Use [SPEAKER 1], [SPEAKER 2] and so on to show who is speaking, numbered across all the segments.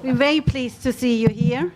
[SPEAKER 1] We're very pleased to see you here.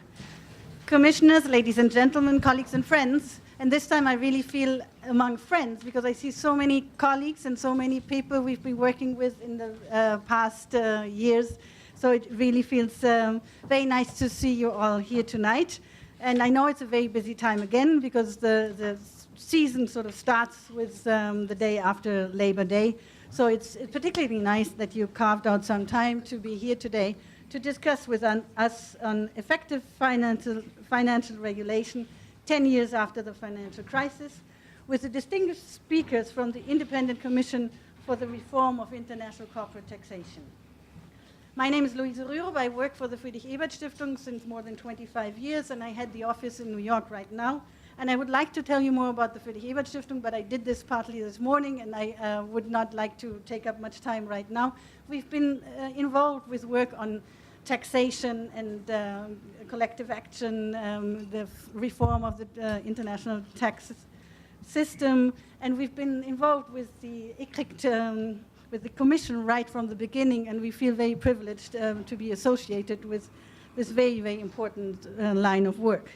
[SPEAKER 1] Commissioners, ladies and gentlemen, colleagues and friends, and this time I really feel among friends because I see so many colleagues and so many people we've been working with in the past years. So it really feels very nice to see you all here tonight. And I know it's a very busy time again because the season sort of starts with the day after Labor Day. So it's particularly nice that you carved out some time to be here today to discuss with us on effective financial regulation 10 years after the financial crisis, with the distinguished speakers from the Independent Commission for the Reform of International Corporate Taxation. My name is Luise Rürup. I work for the Friedrich Ebert Stiftung since more than 25 years, and I head the office in New York right now. And I would like to tell you more about the Friedrich Ebert Stiftung, but I did this partly this morning, and I would not like to take up much time right now. We've been involved with work on taxation and collective action, the reform of the international tax system, and we've been involved with the ICRICT, with the Commission right from the beginning, and we feel very privileged to be associated with this very, very important line of work.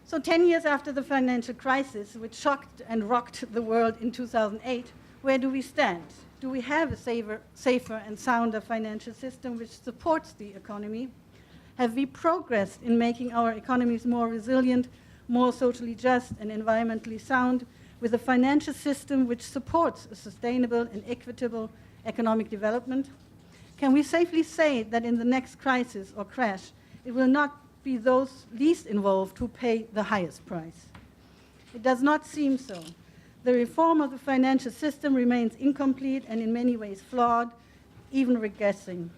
[SPEAKER 1] So 10 years after the financial crisis, which shocked and rocked the world in 2008, where do we stand? Do we have a safer and sounder financial system which supports the economy? Have we progressed in making our economies more resilient, more socially just and environmentally sound, with a financial system which supports a sustainable and equitable economic development? Can we safely say that in the next crisis or crash, it will not be those least involved who pay the highest price? It does not seem so. The reform of the financial system remains incomplete and in many ways flawed, even regressing.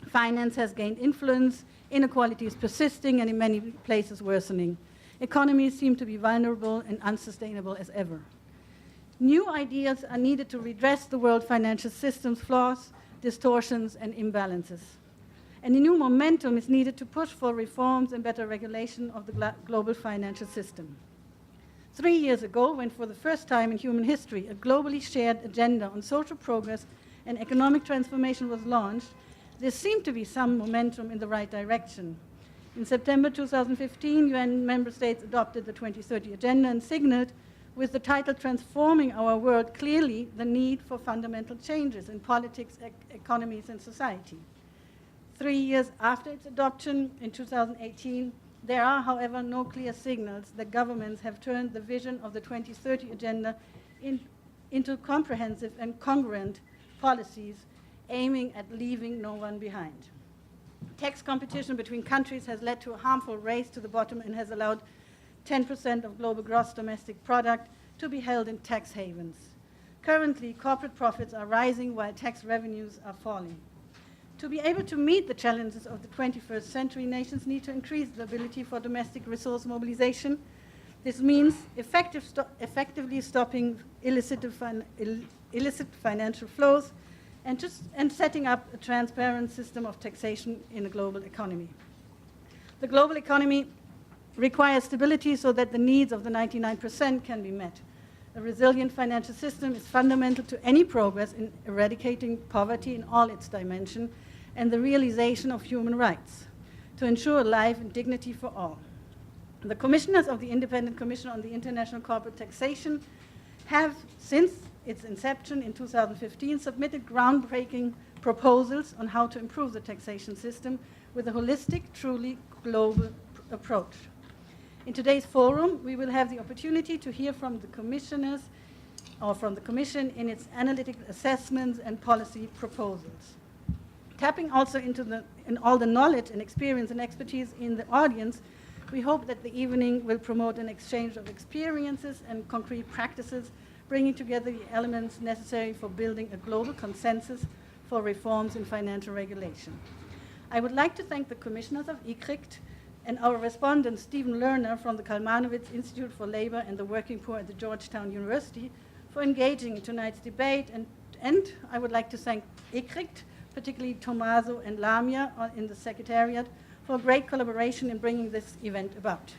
[SPEAKER 1] Finance has gained influence, inequality is persisting and in many places worsening. Economies seem to be vulnerable and unsustainable as ever. New ideas are needed to redress the world financial system's flaws, distortions and imbalances. And a new momentum is needed to push for reforms and better regulation of the global financial system. 3 years ago, when for the first time in human history a globally shared agenda on social progress and economic transformation was launched, there seemed to be some momentum in the right direction. In September 2015, UN member states adopted the 2030 Agenda and signaled with the title Transforming Our World clearly the need for fundamental changes in politics, economies and society. 3 years after its adoption in 2018, there are, however, no clear signals that governments have turned the vision of the 2030 Agenda into comprehensive and congruent policies aiming at leaving no one behind. Tax competition between countries has led to a harmful race to the bottom and has allowed 10% of global gross domestic product to be held in tax havens. Currently, corporate profits are rising while tax revenues are falling. To be able to meet the challenges of the 21st century, nations need to increase the ability for domestic resource mobilization. This means effectively stopping illicit financial flows and setting up a transparent system of taxation in a global economy. The global economy requires stability so that the needs of the 99% can be met. A resilient financial system is fundamental to any progress in eradicating poverty in all its dimensions and the realization of human rights to ensure life and dignity for all. The commissioners of the Independent Commission on the International Corporate Taxation have, since its inception in 2015, submitted groundbreaking proposals on how to improve the taxation system with a holistic, truly global approach. In today's forum, we will have the opportunity to hear from the commissioners or from the Commission in its analytical assessments and policy proposals. Tapping also into all the knowledge and experience and expertise in the audience, we hope that the evening will promote an exchange of experiences and concrete practices, bringing together the elements necessary for building a global consensus for reforms in financial regulation. I would like to thank the commissioners of ICRICT and our respondent, Stephen Lerner from the Kalmanowitz Institute for Labor and the Working Poor at the Georgetown University, for engaging in tonight's debate. And I would like to thank ICRICT, particularly Tommaso and Lamia in the Secretariat, for great collaboration in bringing this event about.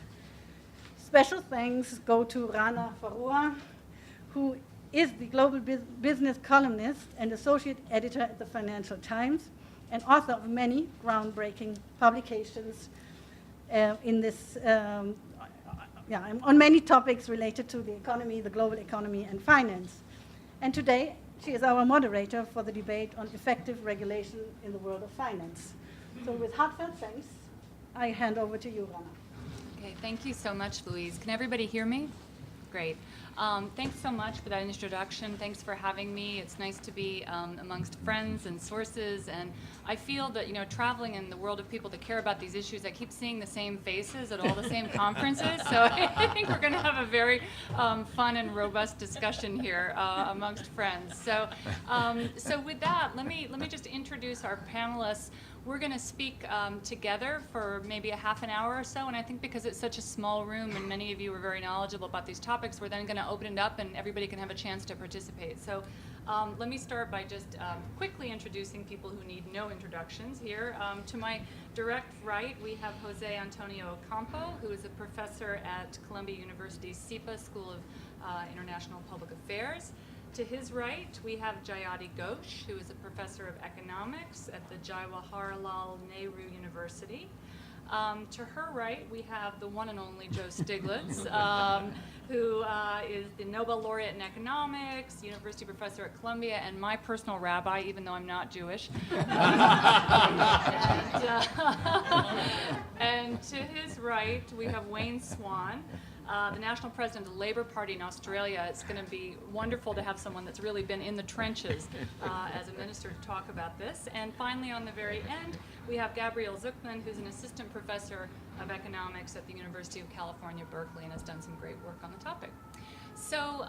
[SPEAKER 1] Special thanks go to Rana Farua, who is the global business columnist and associate editor at the Financial Times, and author of many groundbreaking publications in this, on many topics related to the economy, the global economy, and finance. And today, she is our moderator for the debate on effective regulation in the world of finance. So with heartfelt thanks, I hand over to you, Rana.
[SPEAKER 2] Okay, thank you so much, Louise. Can everybody hear me? Great. Thanks so much for that introduction. Thanks for having me. It's nice to be amongst friends and sources, and I feel that, you know, traveling in the world of people that care about these issues, I keep seeing the same faces at all the same conferences, so I think we're going to have a very fun and robust discussion here amongst friends. So, so with that, let me just introduce our panelists. We're going to speak together for maybe a half an hour or so, and I think because it's such a small room and many of you are very knowledgeable about these topics, we're then going to open it up and everybody can have a chance to participate. So let me start by just quickly introducing people who need no introductions here. To my direct right, we have Jose Antonio Ocampo, who is a professor at Columbia University's SIPA School of International Public Affairs. To his right, we have Jayati Ghosh, who is a professor of economics at the Jawaharlal Nehru University. To her right, we have the one and only Joe Stiglitz, who is the Nobel laureate in economics, university professor at Columbia, and my personal rabbi, even though I'm not Jewish. And to his right, we have Wayne Swan, the national president of the Labour Party in Australia. It's going to be wonderful to have someone that's really been in the trenches as a minister to talk about this. And finally, on the very end, we have Gabrielle Zuckman, who's an assistant professor of economics at the University of California, Berkeley, and has done some great work on the topic. So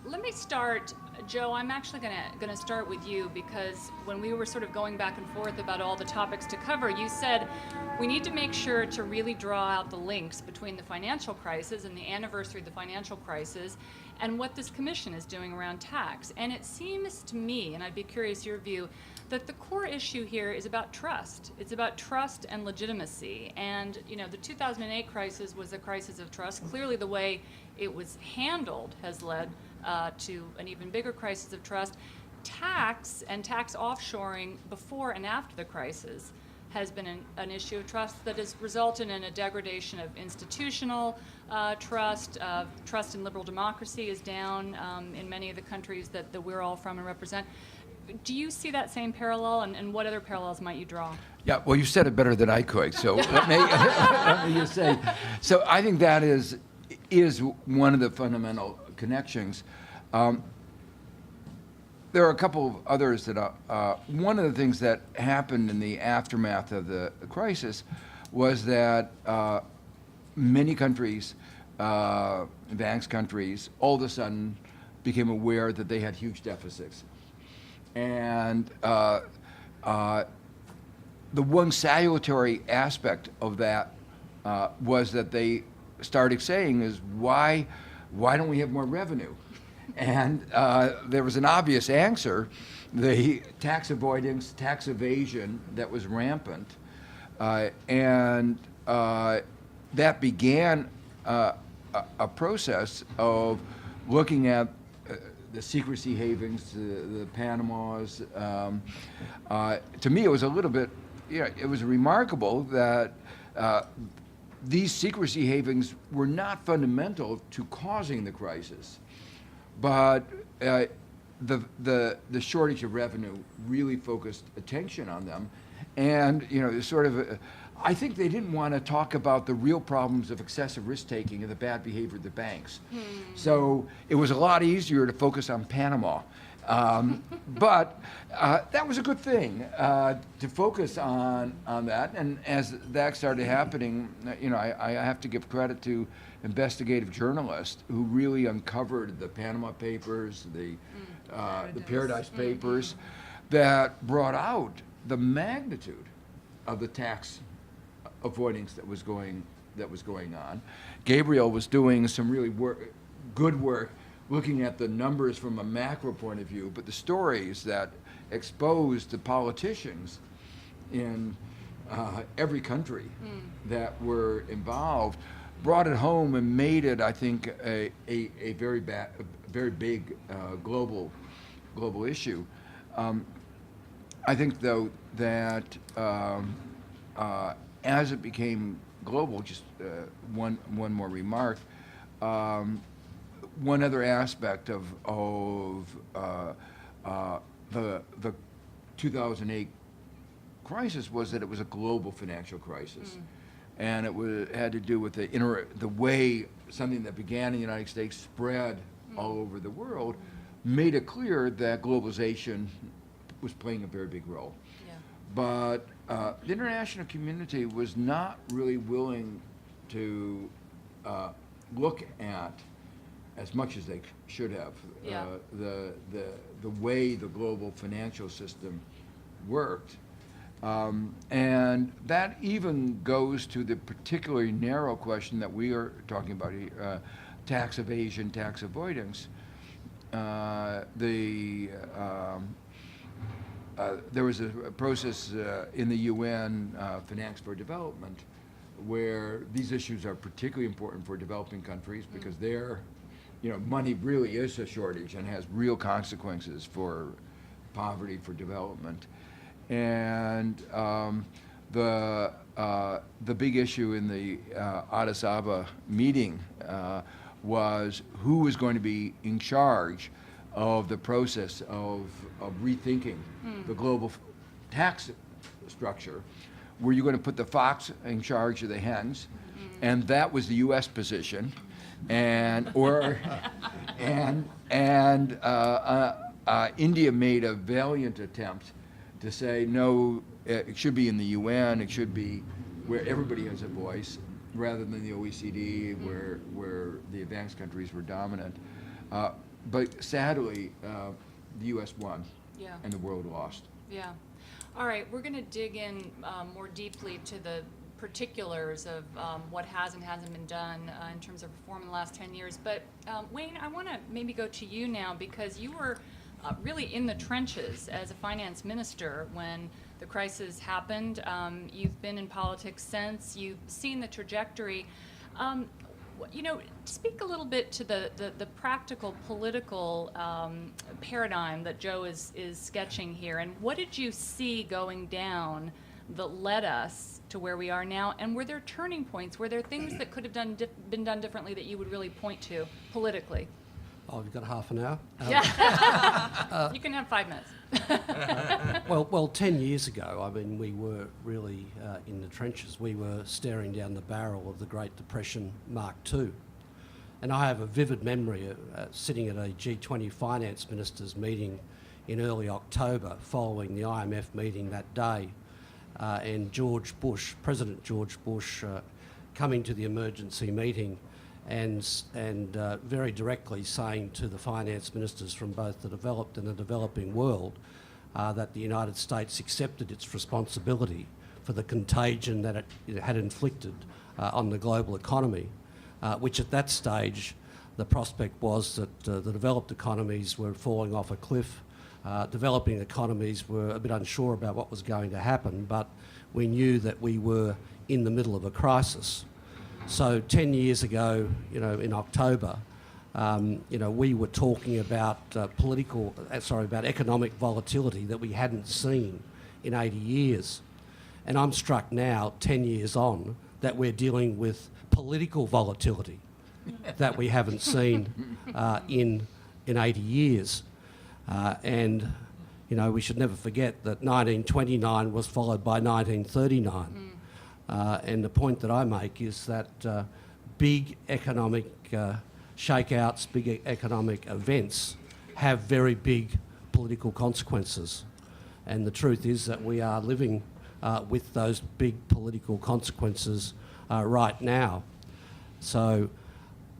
[SPEAKER 2] let me start, Joe. I'm actually going to start with you, because when we were sort of going back and forth about all the topics to cover, you said we need to make sure to really draw out the links between the financial crisis and the anniversary of the financial crisis and what this commission is doing around tax. And it seems to me, and I'd be curious your view, that the core issue here is about trust. It's about trust and legitimacy. And, you know, the 2008 crisis was a crisis of trust. Clearly the way it was handled has led to an even bigger crisis of trust. Tax and tax offshoring before and after the crisis has been an issue of trust that has resulted in a degradation of institutional trust. Trust in liberal democracy is down in many of the countries that we're all from and represent. Do you see that same parallel, and what other parallels might you draw?
[SPEAKER 3] Yeah, well, you said it better than I could, so let me just say. So I think that is one of the fundamental connections. There are a couple of others that one of the things that happened in the aftermath of the crisis was that many countries, advanced countries, all of a sudden became aware that they had huge deficits. And the one salutary aspect of that was that they started saying is, why don't we have more revenue? And there was an obvious answer: the tax avoidance, tax evasion that was rampant, and that began a process of looking at the secrecy havens, the Panamas. To me, it was a little bit, it was remarkable that these secrecy havens were not fundamental to causing the crisis, but the shortage of revenue really focused attention on them. And, sort of, I think they didn't want to talk about the real problems of excessive risk-taking and the bad behavior of the banks. So it was a lot easier to focus on Panama. But that was a good thing, to focus on that. And as that started happening, I have to give credit to investigative journalists who really uncovered the Panama Papers, the Paradise Papers, that brought out the magnitude of the tax avoidance that was going on. Gabriel was doing some really good work looking at the numbers from a macro point of view, but the stories that exposed the politicians in every country that were involved brought it home and made it, I think, a very big global issue. I think, though, that as it became global, just one more remark, one other aspect of the 2008 crisis was that it was a global financial crisis. And it had to do with the way something that began in the United States spread all over the world, made it clear that globalization was playing a very big role.
[SPEAKER 2] Yeah.
[SPEAKER 3] But the international community was not really willing to look at, as much as they should have,
[SPEAKER 2] Yeah.
[SPEAKER 3] the way the global financial system worked. And that even goes to the particularly narrow question that we are talking about here, tax evasion, tax avoidance. There was a process in the UN, Finance for Development, where these issues are particularly important for developing countries because money really is a shortage and has real consequences for poverty, for development. And the big issue in the Addis Ababa meeting was who was going to be in charge of the process of rethinking the global tax structure. Were you going to put the fox in charge of the hens? And that was the U.S. position. And India made a valiant attempt to say, no, it should be in the UN, it should be where everybody has a voice, rather than the OECD, where the advanced countries were dominant. But sadly, the U.S. won,
[SPEAKER 2] Yeah.
[SPEAKER 3] and the world lost.
[SPEAKER 2] Yeah. All right, we're going to dig in more deeply to the particulars of what has and hasn't been done in terms of reform in the last 10 years. But Wayne, I want to maybe go to you now, because you were really in the trenches as a finance minister when the crisis happened. You've been in politics since. You've seen the trajectory. Speak a little bit to the practical political paradigm that Joe is sketching here, and what did you see going down that led us to where we are now? And were there turning points? Were there things that could have been done differently that you would really point to politically?
[SPEAKER 4] Oh, you've got half an hour?
[SPEAKER 2] Yeah. You can have 5 minutes.
[SPEAKER 4] Well, 10 years ago, I mean, we were really in the trenches. We were staring down the barrel of the Great Depression Mark II. And I have a vivid memory of sitting at a G20 finance ministers meeting in early October following the IMF meeting that day, and President George Bush, coming to the emergency meeting and very directly saying to the finance ministers from both the developed and the developing world that the United States accepted its responsibility for the contagion that it had inflicted on the global economy, which at that stage the prospect was that the developed economies were falling off a cliff. Developing economies were a bit unsure about what was going to happen, but we knew that we were in the middle of a crisis. So 10 years ago, in October, we were talking about about economic volatility that we hadn't seen in 80 years. And I'm struck now, 10 years on, that we're dealing with political volatility that we haven't seen in 80 years. And we should never forget that 1929 was followed by 1939. And the point that I make is that big economic shakeouts, big economic events have very big political consequences. And the truth is that we are living with those big political consequences right now. So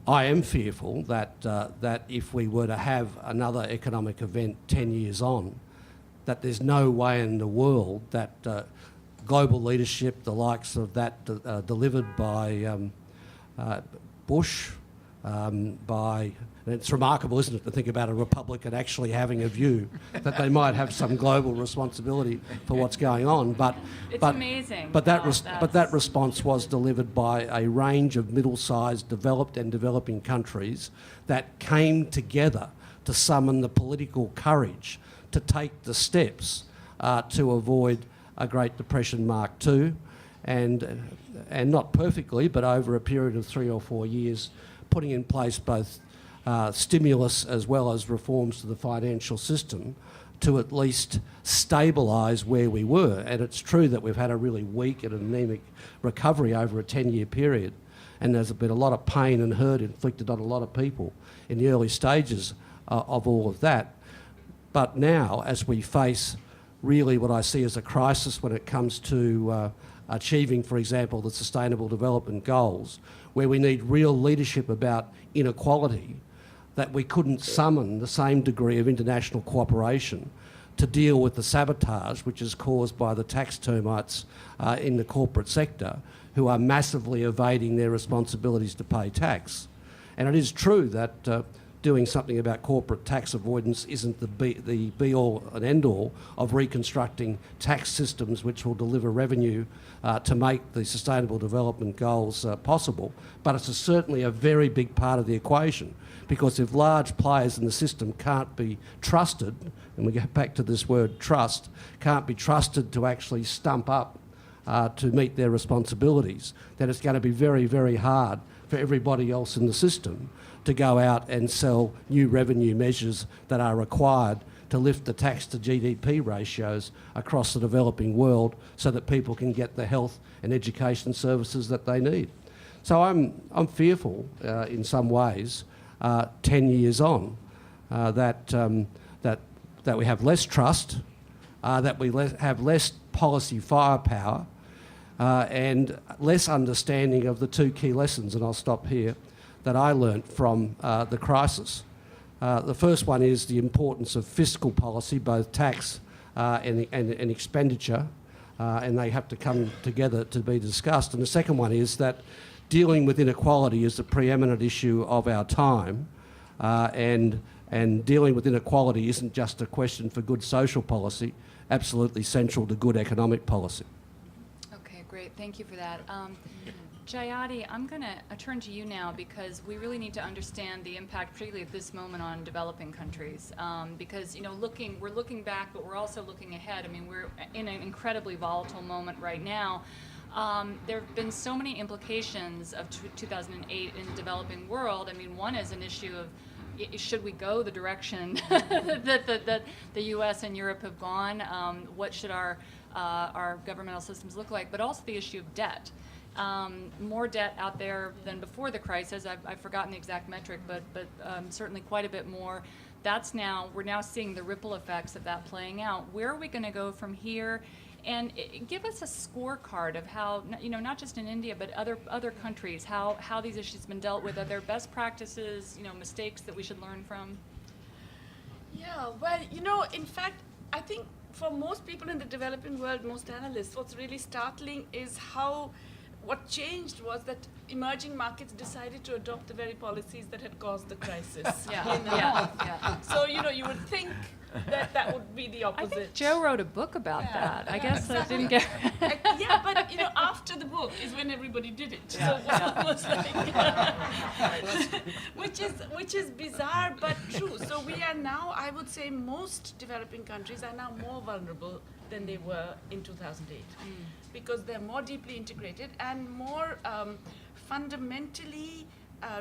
[SPEAKER 4] I am fearful that if we were to have another economic event 10 years on, that there's no way in the world that global leadership, the likes of that delivered by Bush, and it's remarkable, isn't it, to think about a Republican actually having a view that they might have some global responsibility for what's going on.
[SPEAKER 2] It's amazing.
[SPEAKER 4] But that response was delivered by a range of middle-sized, developed and developing countries that came together to summon the political courage to take the steps to avoid a Great Depression Mark II, and not perfectly, but over a period of 3 or 4 years, putting in place both stimulus as well as reforms to the financial system to at least stabilise where we were. And it's true that we've had a really weak and anaemic recovery over a 10-year period, and there's been a lot of pain and hurt inflicted on a lot of people in the early stages of all of that. But now, as we face really what I see as a crisis when it comes to achieving, for example, the Sustainable Development Goals, where we need real leadership about inequality, that we couldn't summon the same degree of international cooperation to deal with the sabotage which is caused by the tax termites in the corporate sector, who are massively evading their responsibilities to pay tax. And it is true that doing something about corporate tax avoidance isn't the be-all and end-all of reconstructing tax systems which will deliver revenue to make the Sustainable Development Goals possible. But it's certainly a very big part of the equation, because if large players in the system can't be trusted, and we get back to this word trust, can't be trusted to actually stump up to meet their responsibilities, then it's going to be very, very hard for everybody else in the system to go out and sell new revenue measures that are required to lift the tax to GDP ratios across the developing world so that people can get the health and education services that they need. So I'm fearful in some ways, 10 years on, that we have less trust, that we have less policy firepower, and less understanding of the two key lessons, and I'll stop here, that I learnt from the crisis. The first one is the importance of fiscal policy, both tax and expenditure, and they have to come together to be discussed. And the second one is that dealing with inequality is the preeminent issue of our time, and dealing with inequality isn't just a question for good social policy, absolutely central to good economic policy.
[SPEAKER 2] Okay, great. Thank you for that. Jayati, I'm going to turn to you now, because we really need to understand the impact, particularly at this moment, on developing countries. Because, you know, we're looking back, but we're also looking ahead. I mean, we're in an incredibly volatile moment right now. There have been so many implications of 2008 in the developing world. I mean, one is an issue of, should we go the direction that the U.S. and Europe have gone? What should our governmental systems look like? But also the issue of debt. More debt out there than before the crisis. I've forgotten the exact metric, but certainly quite a bit more. We're now seeing the ripple effects of that playing out. Where are we going to go from here? And give us a scorecard of how, you know, not just in India, but other countries, how these issues have been dealt with. Are there best practices, you know, mistakes that we should learn from?
[SPEAKER 5] Yeah, well, you know, in fact, I think for most people in the developing world, most analysts, what's really startling is what changed was that emerging markets decided to adopt the very policies that had caused the crisis.
[SPEAKER 2] Yeah.
[SPEAKER 5] So, you know, you would think that would be the opposite.
[SPEAKER 2] I think Joe wrote a book about that. I guess I didn't get.
[SPEAKER 5] Yeah, but you know, after the book is when everybody did it. So it was like, which is bizarre but true. So we are now, I would say, most developing countries are now more vulnerable than they were in 2008, because they're more deeply integrated and more fundamentally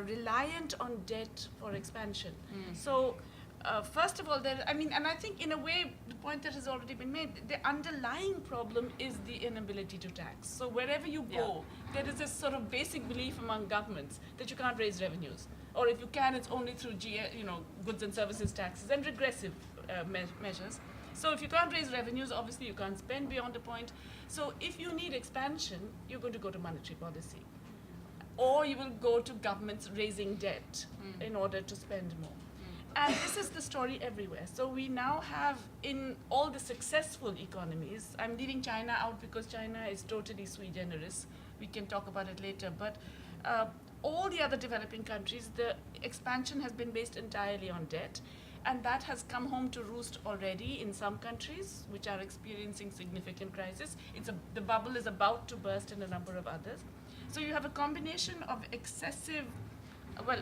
[SPEAKER 5] reliant on debt for expansion. So. First of all, and I think in a way, the point that has already been made, the underlying problem is the inability to tax. So wherever you go, there is this sort of basic belief among governments that you can't raise revenues. Or if you can, it's only through goods and services taxes and regressive measures. So if you can't raise revenues, obviously you can't spend beyond a point. So if you need expansion, you're going to go to monetary policy. Or you will go to governments raising debt in order to spend more. And this is the story everywhere. So we now have, in all the successful economies, I'm leaving China out because China is totally sui generis. We can talk about it later. But all the other developing countries, the expansion has been based entirely on debt. And that has come home to roost already in some countries, which are experiencing significant crisis. The bubble is about to burst in a number of others. So you have a combination of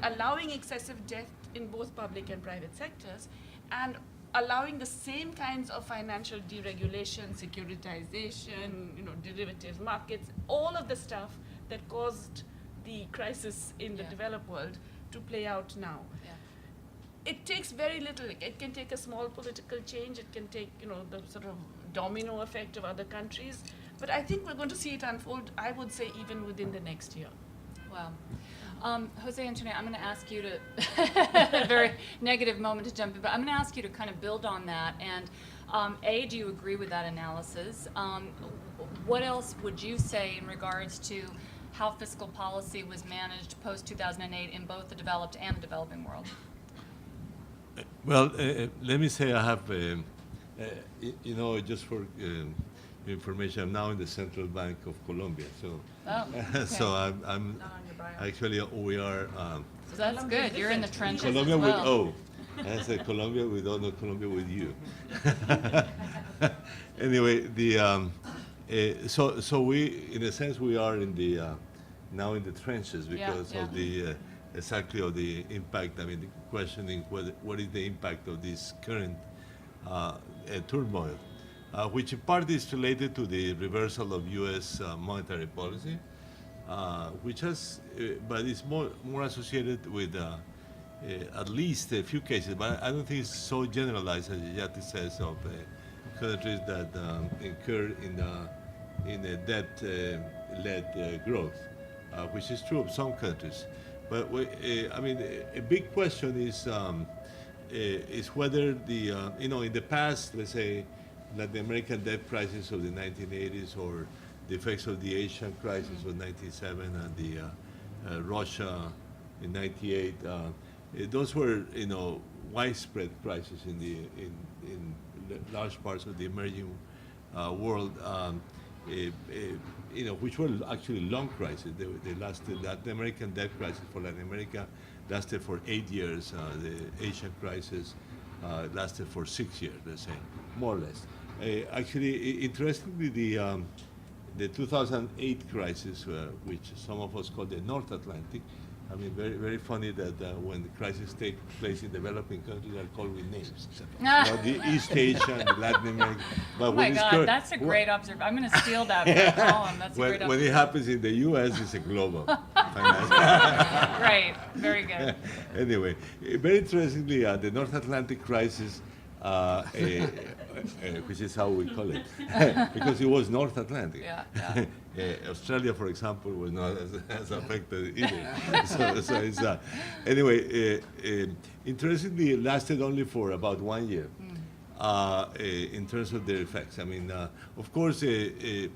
[SPEAKER 5] allowing excessive debt in both public and private sectors, and allowing the same kinds of financial deregulation, securitization, derivative markets, all of the stuff that caused the crisis in the
[SPEAKER 2] Yeah.
[SPEAKER 5] developed world to play out now.
[SPEAKER 2] Yeah.
[SPEAKER 5] It takes very little. It can take a small political change. It can take, the sort of domino effect of other countries. But I think we're going to see it unfold, I would say, even within the next year.
[SPEAKER 2] Wow. Jose Antonio, I'm going to ask you to, a very negative moment to jump in, but I'm going to ask you to kind of build on that. And A, do you agree with that analysis? What else would you say in regards to how fiscal policy was managed post-2008 in both the developed and the developing world?
[SPEAKER 6] Well, let me say I have, just for information, I'm now in the Central Bank of Colombia. So,
[SPEAKER 2] Oh, okay.
[SPEAKER 6] so I'm
[SPEAKER 5] Not on your bio.
[SPEAKER 6] actually, we are
[SPEAKER 2] So that's good. You're in the trenches
[SPEAKER 6] Colombia
[SPEAKER 2] as
[SPEAKER 6] with
[SPEAKER 2] well.
[SPEAKER 6] O. I said Colombia with O, not Colombia with you. Anyway, so we, in a sense, we are in the now in the trenches because
[SPEAKER 2] Yeah,
[SPEAKER 6] of the exactly of the impact. I mean, the questioning what is the impact of this current turmoil, which in part is related to the reversal of U.S. Monetary policy, which has, but it's more associated with at least a few cases, but I don't think it's so generalized as Yati says of countries that incur in a debt-led growth, which is true of some countries. But I mean, a big question is whether the in the past, let's say, like the American debt crisis of the 1980s or the effects of the Asian crisis of 97 and the Russia in 98. Those were, widespread crises in large parts of the emerging world, which were actually long crises. They lasted. The American debt crisis for Latin America lasted for 8 years. The Asian crisis lasted for 6 years, let's say, more or less. Actually, interestingly, the 2008 crisis, which some of us call the North Atlantic. I mean, very, very funny that when the crisis takes place in developing countries, they're called with names. The East Asia and the Latin America. But
[SPEAKER 2] Oh my
[SPEAKER 6] when
[SPEAKER 2] God, that's a great observation. I'm going to steal that for the column. That's a great
[SPEAKER 6] when it
[SPEAKER 2] observation.
[SPEAKER 6] happens in the U.S., it's a global. Finance.
[SPEAKER 2] Right, very good.
[SPEAKER 6] Anyway, very interestingly, the North Atlantic crisis, which is how we call it, because it was North Atlantic.
[SPEAKER 2] Yeah.
[SPEAKER 6] Australia, for example, was not as affected either. so it's anyway. Interestingly, it lasted only for about 1 year in terms of their effects. I mean, of course, there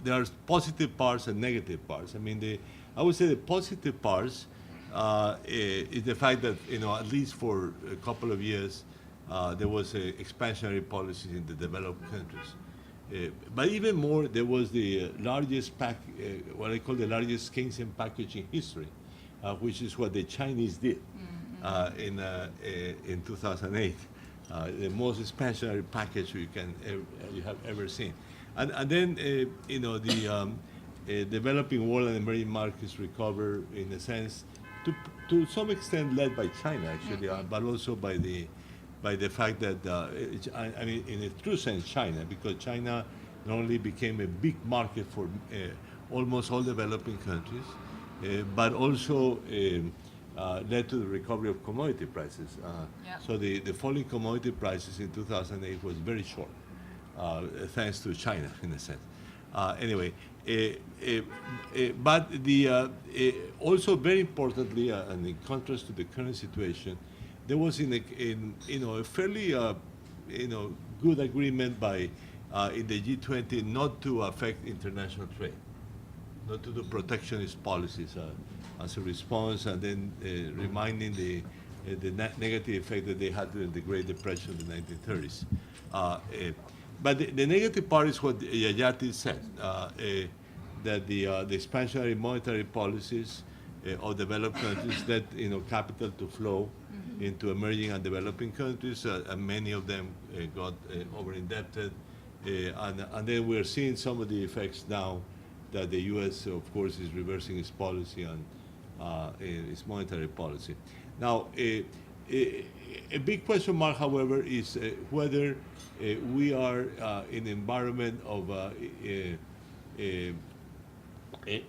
[SPEAKER 6] are positive parts and negative parts. I mean, I would say the positive parts is the fact that at least for a couple of years there was expansionary policies in the developed countries. But even more, there was the largest what I call the largest Keynesian package in history, which is what the Chinese did in 2008. The most expansionary package you have ever seen. And then the developing world and emerging markets recover in a sense to some extent led by China actually, but also by the fact that, I mean, in a true sense, China, because China not only became a big market for almost all developing countries, but also led to the recovery of commodity prices. So the falling commodity prices in 2008 was very short, thanks to China, in a sense. Anyway, but also very importantly, and in contrast to the current situation, there was a fairly good agreement by in the G20 not to affect international trade, not to do protectionist policies as a response, and then reminding the negative effect that they had during the Great Depression of the 1930s. But the negative part is what Yayati said, that the expansionary monetary policies of developed countries led capital to flow into emerging and developing countries, and many of them got over-indebted. And then we're seeing some of the effects now that the U.S., of course, is reversing its policy and its monetary policy. Now, A big question mark, however, is whether we are in an environment of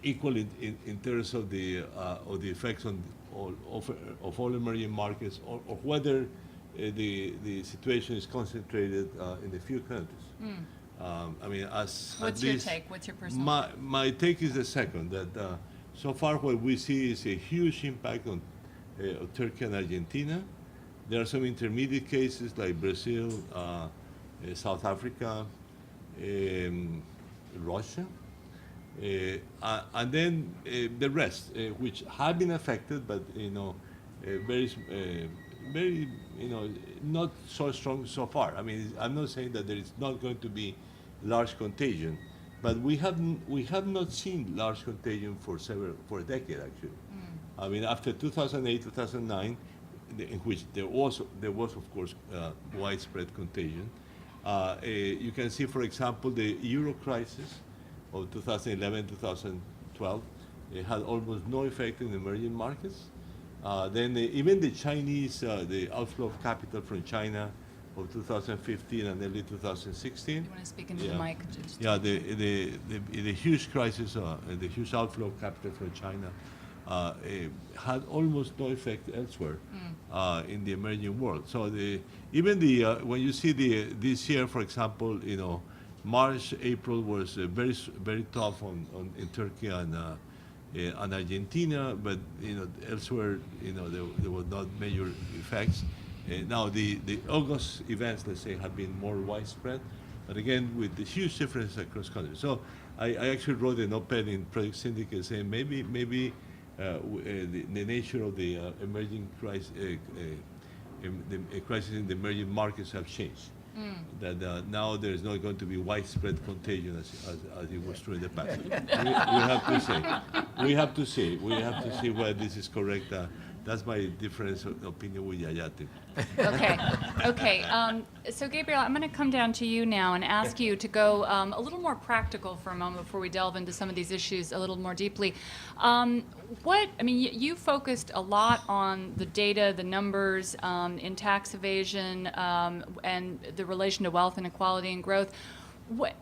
[SPEAKER 6] equal in terms of the effects on of all emerging markets, or whether the situation is concentrated in a few countries. I mean,
[SPEAKER 2] What's your take? What's your personal take?
[SPEAKER 6] My take is the second, that so far what we see is a huge impact on Turkey and Argentina. There are some intermediate cases like Brazil, South Africa, Russia, and then the rest, which have been affected, but very, not so strong so far. I mean, I'm not saying that there is not going to be large contagion, but we have not seen large contagion for a decade actually. I mean, after 2008, 2009, in which there was of course widespread contagion. You can see, for example, the Euro crisis of 2011, 2012. It had almost no effect in emerging markets. Then even the Chinese, the outflow of capital from China of 2015 and early 2016.
[SPEAKER 2] You want to speak into the mic?
[SPEAKER 6] Yeah, the huge crisis, the huge outflow of capital from China had almost no effect elsewhere in the emerging world. So when you see this year, for example, March, April was very tough in Turkey and Argentina, but elsewhere, there were not major effects. Now the August events, let's say, have been more widespread, but again with the huge differences across countries. So I actually wrote an op-ed in Project Syndicate saying maybe the nature of the emerging crisis, the crisis in the emerging markets have changed. That now there is not going to be widespread contagion as it was true in the past. We have to see whether this is correct. That's my difference of opinion with Yayate.
[SPEAKER 2] Okay. So Gabriel, I'm going to come down to you now and ask you to go a little more practical for a moment before we delve into some of these issues a little more deeply. You focused a lot on the data, the numbers in tax evasion, and the relation to wealth inequality and growth. What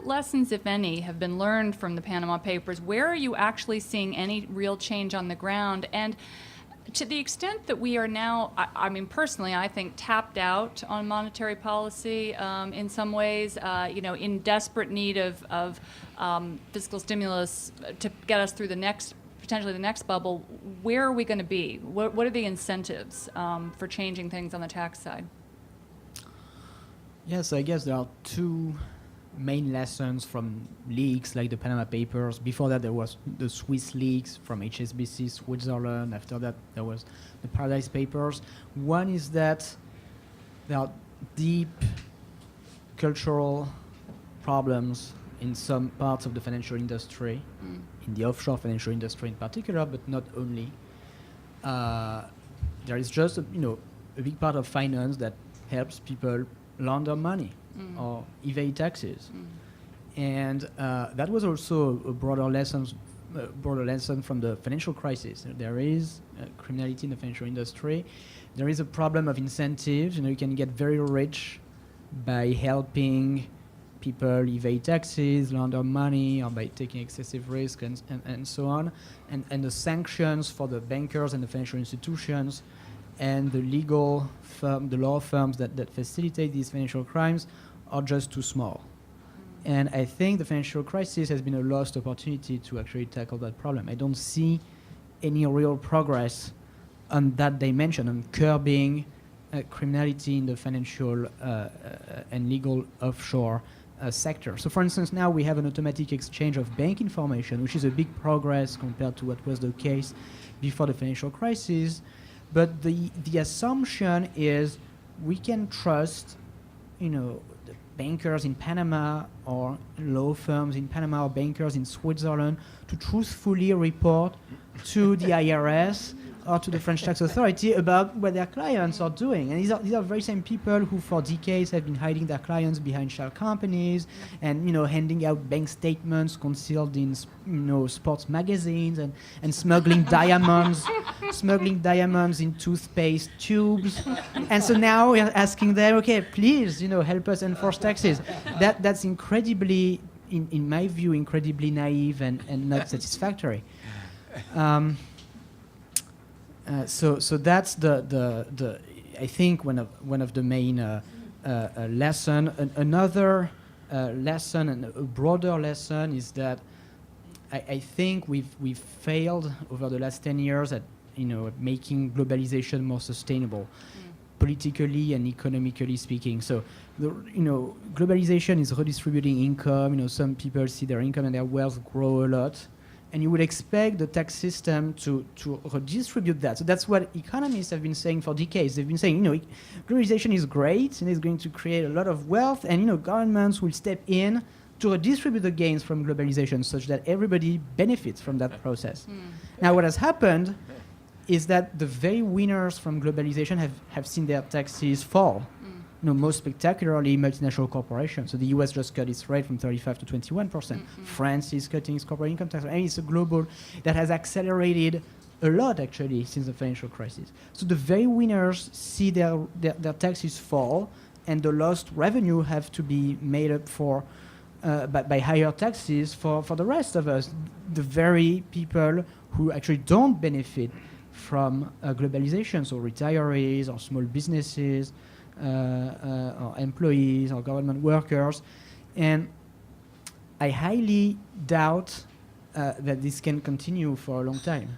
[SPEAKER 2] lessons, if any, have been learned from the Panama Papers? Where are you actually seeing any real change on the ground? And to the extent that we are now, personally, I think tapped out on monetary policy in some ways, in desperate need of fiscal stimulus to get us through potentially the next bubble. Where are we going to be? What are the incentives for changing things on the tax side?
[SPEAKER 7] Yes, I guess there are two main lessons from leaks like the Panama Papers. Before that, there was the Swiss leaks from HSBC Switzerland. After that, there was the Paradise Papers. One is that there are deep cultural problems in some parts of the financial industry, in the offshore financial industry in particular, but not only. There is just a big part of finance that helps people launder money or evade taxes. And that was also a broader lesson from the financial crisis. There is criminality in the financial industry. There is a problem of incentives. You can get very rich by helping people evade taxes, launder money, or by taking excessive risk and so on. And the sanctions for the bankers and the financial institutions and the the law firms that facilitate these financial crimes are just too small. And I think the financial crisis has been a lost opportunity to actually tackle that problem. I don't see any real progress on that dimension, on curbing criminality in the financial and legal offshore sector. So for instance, now we have an automatic exchange of bank information, which is a big progress compared to what was the case before the financial crisis. But the assumption is we can trust, the bankers in Panama or law firms in Panama or bankers in Switzerland to truthfully report to the IRS or to the French tax authority about what their clients are doing. And these are very same people who for decades have been hiding their clients behind shell companies and, handing out bank statements concealed in, sports magazines and smuggling diamonds, in toothpaste tubes. And so now we're asking them, okay, please, help us enforce taxes. That's incredibly, in my view, incredibly naive and not satisfactory. So that's the I think one of the main lesson. Another lesson and a broader lesson is that I think we've failed over the last 10 years at making globalization more sustainable, politically and economically speaking. So globalization is redistributing income. Some people see their income and their wealth grow a lot. And you would expect the tax system to redistribute that. So that's what economists have been saying for decades. They've been saying, globalization is great and it's going to create a lot of wealth, and governments will step in to redistribute the gains from globalization such that everybody benefits from that process. Now, what has happened is that the very winners from globalization have seen their taxes fall. Most spectacularly multinational corporations. So the US just cut its rate from 35 to 21%. France is cutting its corporate income tax. It's a global that has accelerated a lot actually since the financial crisis. So the very winners see their taxes fall, and the lost revenue have to be made up for by higher taxes for the rest of us, the very people who actually don't benefit from globalization, so retirees or small businesses, or employees or government workers. And I highly doubt that this can continue for a long time.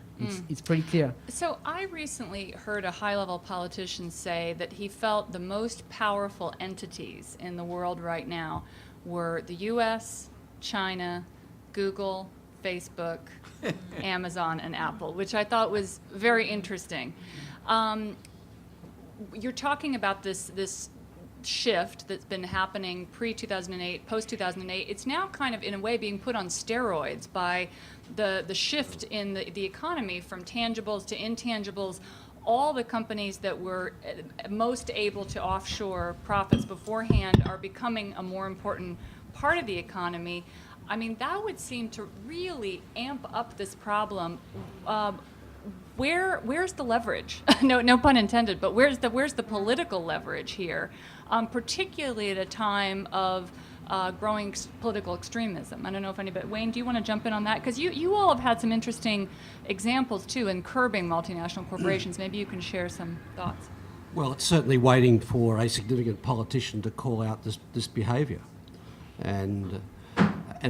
[SPEAKER 7] It's pretty clear.
[SPEAKER 2] So I recently heard a high-level politician say that he felt the most powerful entities in the world right now were the US, China, Google, Facebook, Amazon, and Apple, which I thought was very interesting. You're talking about this shift that's been happening pre-2008, post-2008. It's now kind of, in a way, being put on steroids by the shift in the economy from tangibles to intangibles. All the companies that were most able to offshore profits beforehand are becoming a more important part of the economy. I mean, that would seem to really amp up this problem. Where's the leverage? No pun intended, but where's the political leverage here, particularly at a time of growing political extremism? I don't know if anybody, Wayne, do you want to jump in on that? Because you all have had some interesting examples too in curbing multinational corporations. Maybe you can share some thoughts.
[SPEAKER 4] Well, it's certainly waiting for a significant politician to call out this behaviour, and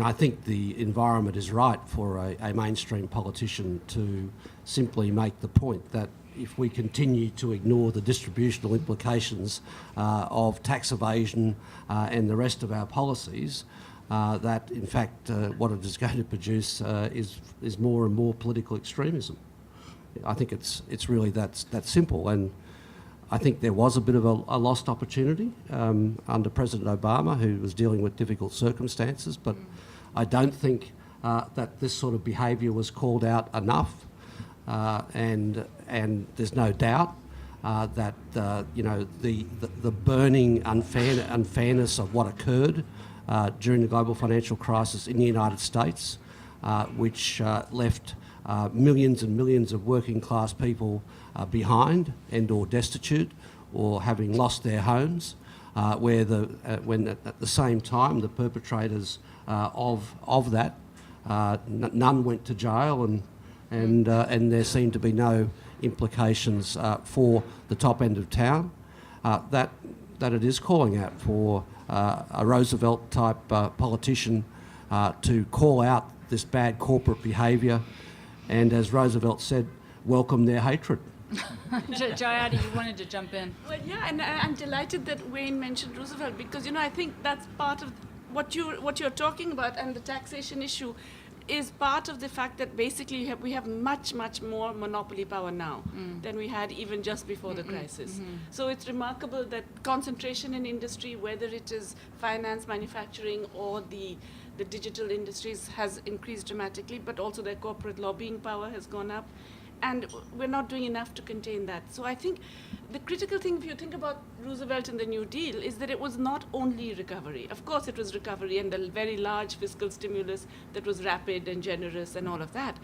[SPEAKER 4] I think the environment is right for a mainstream politician to simply make the point that if we continue to ignore the distributional implications of tax evasion and the rest of our policies, that in fact what it is going to produce is more and more political extremism. I think it's really that simple, and I think there was a bit of a lost opportunity under President Obama, who was dealing with difficult circumstances, but I don't think that this sort of behaviour was called out enough, and there's no doubt that the burning unfairness of what occurred during the global financial crisis in the United States, which left millions and millions of working class people behind and or destitute or having lost their homes, when at the same time the perpetrators of that, none went to jail, and there seemed to be no implications for the top end of town, that it is calling out for a Roosevelt type politician to call out this bad corporate behaviour, and as Roosevelt said, welcome their hatred.
[SPEAKER 2] Jayadi, you wanted to jump in.
[SPEAKER 5] Well, yeah, and I'm delighted that Wayne mentioned Roosevelt, because I think that's part of what you're talking about, and the taxation issue is part of the fact that basically we have much more monopoly power now than we had even just before the crisis. So it's remarkable that concentration in industry, whether it is finance, manufacturing, or the digital industries, has increased dramatically, but also their corporate lobbying power has gone up. and we're not doing enough to contain that. So I think the critical thing, if you think about Roosevelt and the New Deal, is that it was not only recovery. Of course, it was recovery and a very large fiscal stimulus that was rapid and generous and all of that.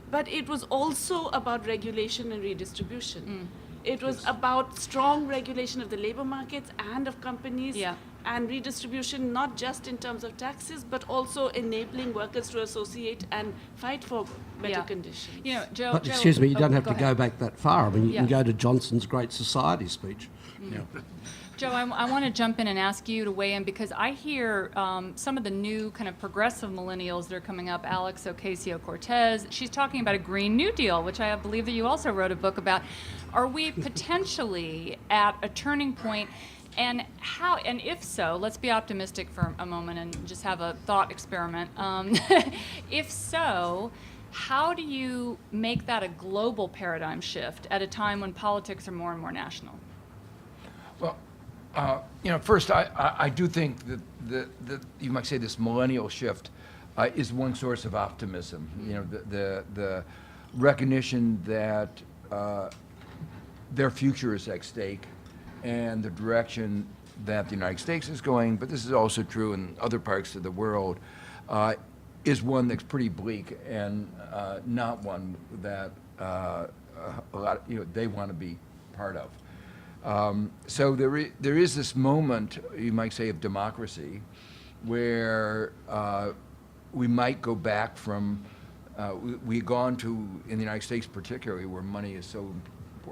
[SPEAKER 5] But it was also about regulation and redistribution. It was about strong regulation of the labor markets and of companies,
[SPEAKER 2] Yeah.
[SPEAKER 5] and redistribution, not just in terms of taxes, but also enabling workers to associate and fight for better
[SPEAKER 2] Yeah.
[SPEAKER 5] conditions.
[SPEAKER 2] You know, Joe.
[SPEAKER 4] But
[SPEAKER 2] Joe-
[SPEAKER 4] excuse me, you
[SPEAKER 2] oh,
[SPEAKER 4] don't have to
[SPEAKER 2] ahead.
[SPEAKER 4] go back that far. I mean, you can
[SPEAKER 2] Yeah.
[SPEAKER 4] go to Johnson's Great Society speech.
[SPEAKER 2] Joe, I want to jump in and ask you to weigh in because I hear some of the new kind of progressive millennials that are coming up, Alex Ocasio-Cortez, she's talking about a Green New Deal, which I believe that you also wrote a book about. Are we potentially at a turning point? And how, and if so, let's be optimistic for a moment and just have a thought experiment. If so, how do you make that a global paradigm shift at a time when politics are more and more national?
[SPEAKER 3] Well, first, I do think that you might say this millennial shift is one source of optimism. You know, the recognition that their future is at stake and the direction that the United States is going, but this is also true in other parts of the world, is one that's pretty bleak and not one that a lot they want to be part of. So there is this moment, you might say, of democracy where we might go back from, we've gone to, in the United States particularly, where money is so important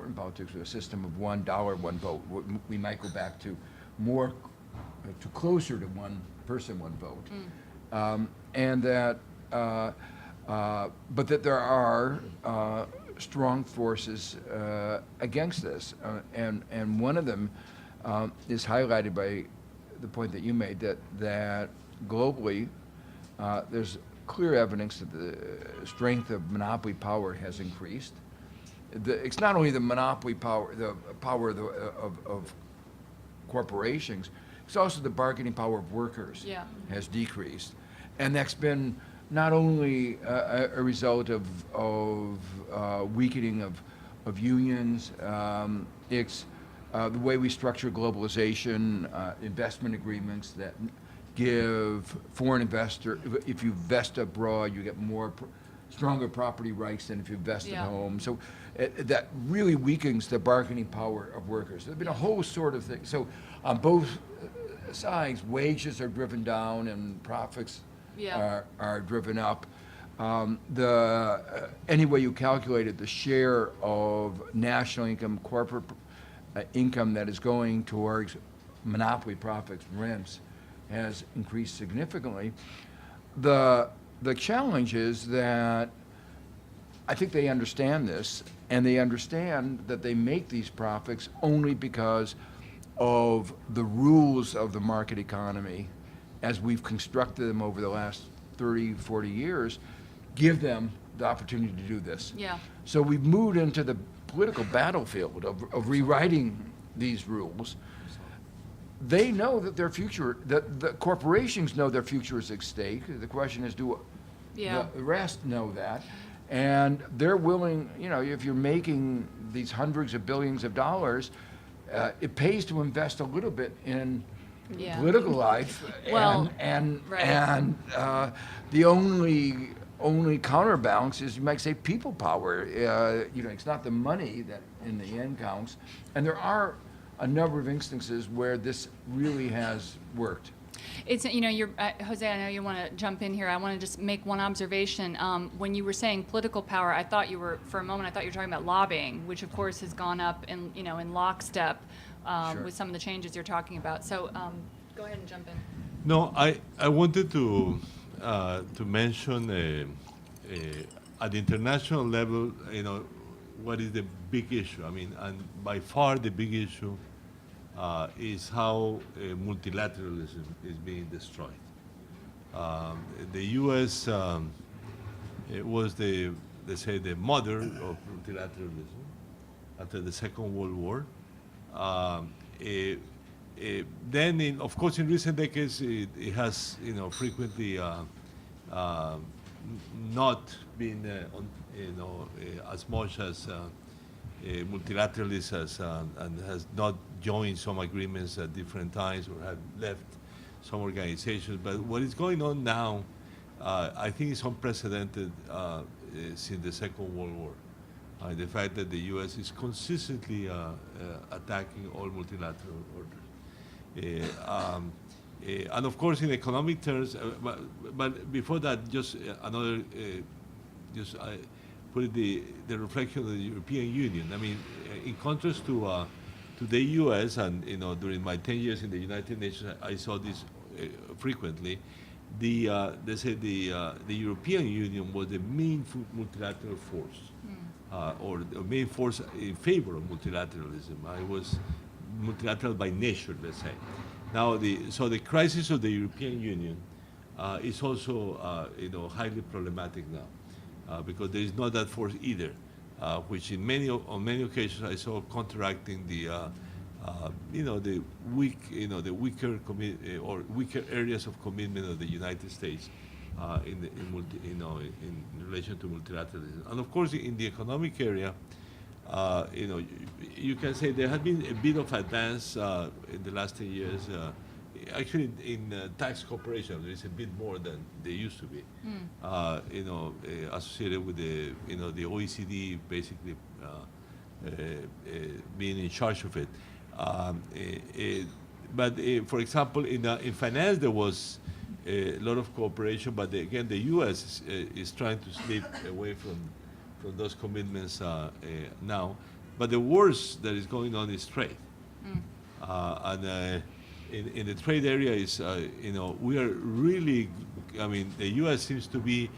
[SPEAKER 3] in politics, with a system of $1, one vote. We might go back to more, to closer to one person, one vote. And that, but that there are strong forces against this, and one of them is highlighted by the point that you made, that globally there's clear evidence that the strength of monopoly power has increased. It's not only the monopoly power, the power of corporations, it's also the bargaining power of workers has decreased, and that's been not only a result of weakening of unions, it's the way we structure globalization, investment agreements that give foreign investor, if you invest abroad, you get more stronger property rights than if you invest at home. So that really weakens the bargaining power of workers. There's been a whole sort of thing. So on both sides, wages are driven down and profits are driven up. Any way you calculate it, the share of national income, corporate income that is going towards monopoly profits, rents, has increased significantly. The challenge is that I think they understand this, and they understand that they make these profits only because of the rules of the market economy as we've constructed them over the last 30, 40 years, give them the opportunity to do this. So we've moved into the political battlefield of rewriting these rules. They know that their future, that the corporations know their future is at stake. The question is, do the rest know that? And they're willing, if you're making these hundreds of billions of dollars, it pays to invest a little bit in political life. And the only counterbalance is, you might say, people power. It's not the money that in the end counts. And there are a number of instances where this really has worked.
[SPEAKER 2] It's, Jose, I know you want to jump in here. I want to just make one observation. When you were saying political power, for a moment, I thought you were talking about lobbying, which of course has gone up in lockstep with some of the changes you're talking about. So go ahead and jump in.
[SPEAKER 6] No, I wanted to mention at the international level, what is the big issue? I mean, and by far the big issue is how multilateralism is being destroyed. The U.S. It was the mother of multilateralism after the Second World War. Then, of course, in recent decades, it has frequently not been as much as multilateralist as and has not joined some agreements at different times or have left some organizations. But what is going on now, I think, is unprecedented since the Second World War. The fact that the U.S. is consistently attacking all multilateral orders. And of course, in economic terms, but before that, just another, put the reflection of the European Union. I mean, in contrast to the U.S. and during my 10 years in the United Nations, I saw this frequently. They said the European Union was the main multilateral force, or the main force in favor of multilateralism. I was multilateral by nature, let's say. Now, so the crisis of the European Union is also, highly problematic now, because there is not that force either, which on many occasions I saw counteracting the weak, the weaker or weaker areas of commitment of the United States in relation to multilateralism. And of course, in the economic area, you can say there has been a bit of advance in the last 10 years. Actually, in tax cooperation, there is a bit more than there used to be. Associated with the OECD basically being in charge of it. But for example, in finance, there was a lot of cooperation, but again, the U.S. is trying to slip away from those commitments now. But the worst that is going on is trade. And in the trade area is, we are really, the U.S. seems to be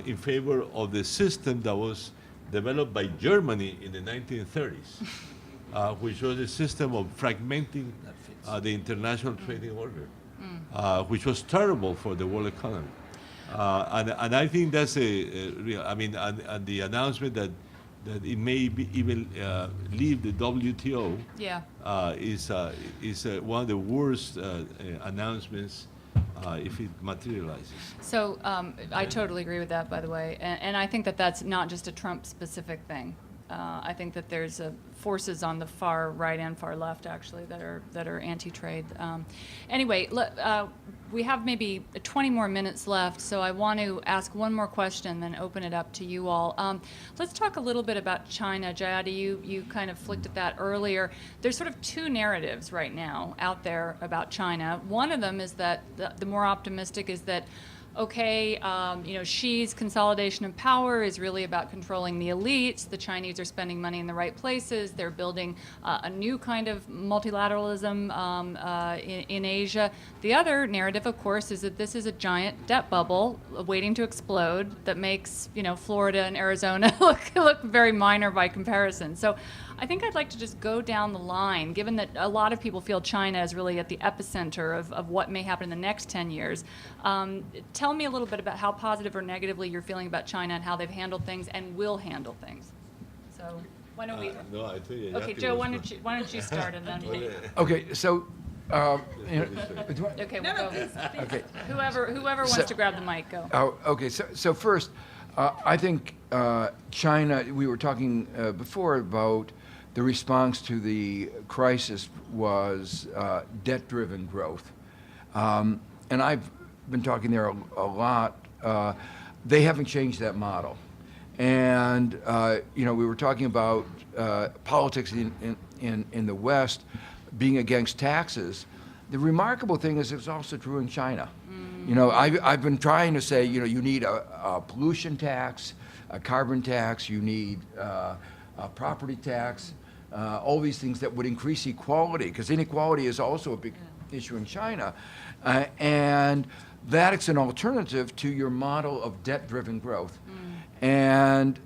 [SPEAKER 6] in favor of the system that was developed by Germany in the 1930s, which was a system of fragmenting the international trading order, which was terrible for the world economy. And I think that's a real, and the announcement that it may be even leave the WTO is one of the worst announcements if it materializes.
[SPEAKER 2] So I totally agree with that, by the way, and I think that that's not just a Trump-specific thing. I think that there's forces on the far right and far left, actually, that are anti-trade. Anyway, we have maybe 20 more minutes left, so I want to ask one more question, then open it up to you all. Let's talk a little bit about China. Jayati, you kind of flicked at that earlier. There's sort of two narratives right now out there about China. One of them is that the more optimistic is that, okay, Xi's consolidation of power is really about controlling the elites. The Chinese are spending money in the right places. They're building a new kind of multilateralism in Asia. The other narrative, of course, is that this is a giant debt bubble waiting to explode that makes, Florida and Arizona look very minor by comparison. So I think I'd like to just go down the line, given that a lot of people feel China is really at the epicenter of what may happen in the next 10 years. Tell me a little bit about how positive or negatively you're feeling about China and how they've handled things and will handle things. So why don't we?
[SPEAKER 6] No, I think
[SPEAKER 2] Okay, Joe, why don't you start and then me?
[SPEAKER 3] Okay, so.
[SPEAKER 2] Okay, we'll go.
[SPEAKER 3] Okay.
[SPEAKER 2] Whoever wants to grab the mic, go.
[SPEAKER 3] Okay, so first, I think China, we were talking before about the response to the crisis was debt-driven growth. And I've been talking there a lot. They haven't changed that model. And, we were talking about politics in the West being against taxes. The remarkable thing is it's also true in China. I've been trying to say, you need a pollution tax, a carbon tax, you need a property tax, all these things that would increase equality, because inequality is also a big issue in China. And that is an alternative to your model of debt-driven growth. And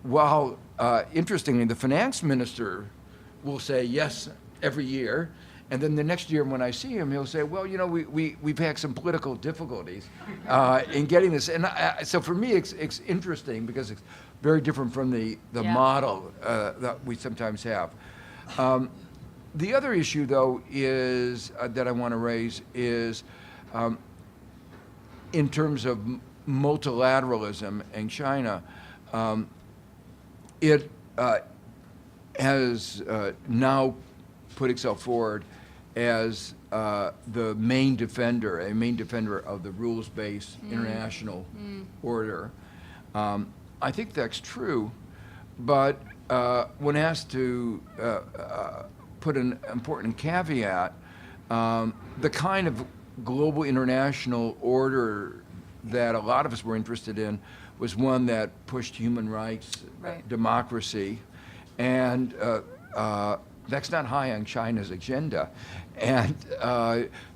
[SPEAKER 3] while, interestingly, the finance minister will say yes every year, and then the next year when I see him, he'll say, well, we've had some political difficulties in getting this. And so for me, it's interesting because it's very different from the model that we sometimes have. The other issue, though, is that I want to raise is in terms of multilateralism in China, it has now put itself forward as the main defender, a main defender of the rules-based international order. I think that's true, but one has to put an important caveat. The kind of global international order that a lot of us were interested in was one that pushed human rights,
[SPEAKER 2] Right.
[SPEAKER 3] democracy, and that's not high on China's agenda. And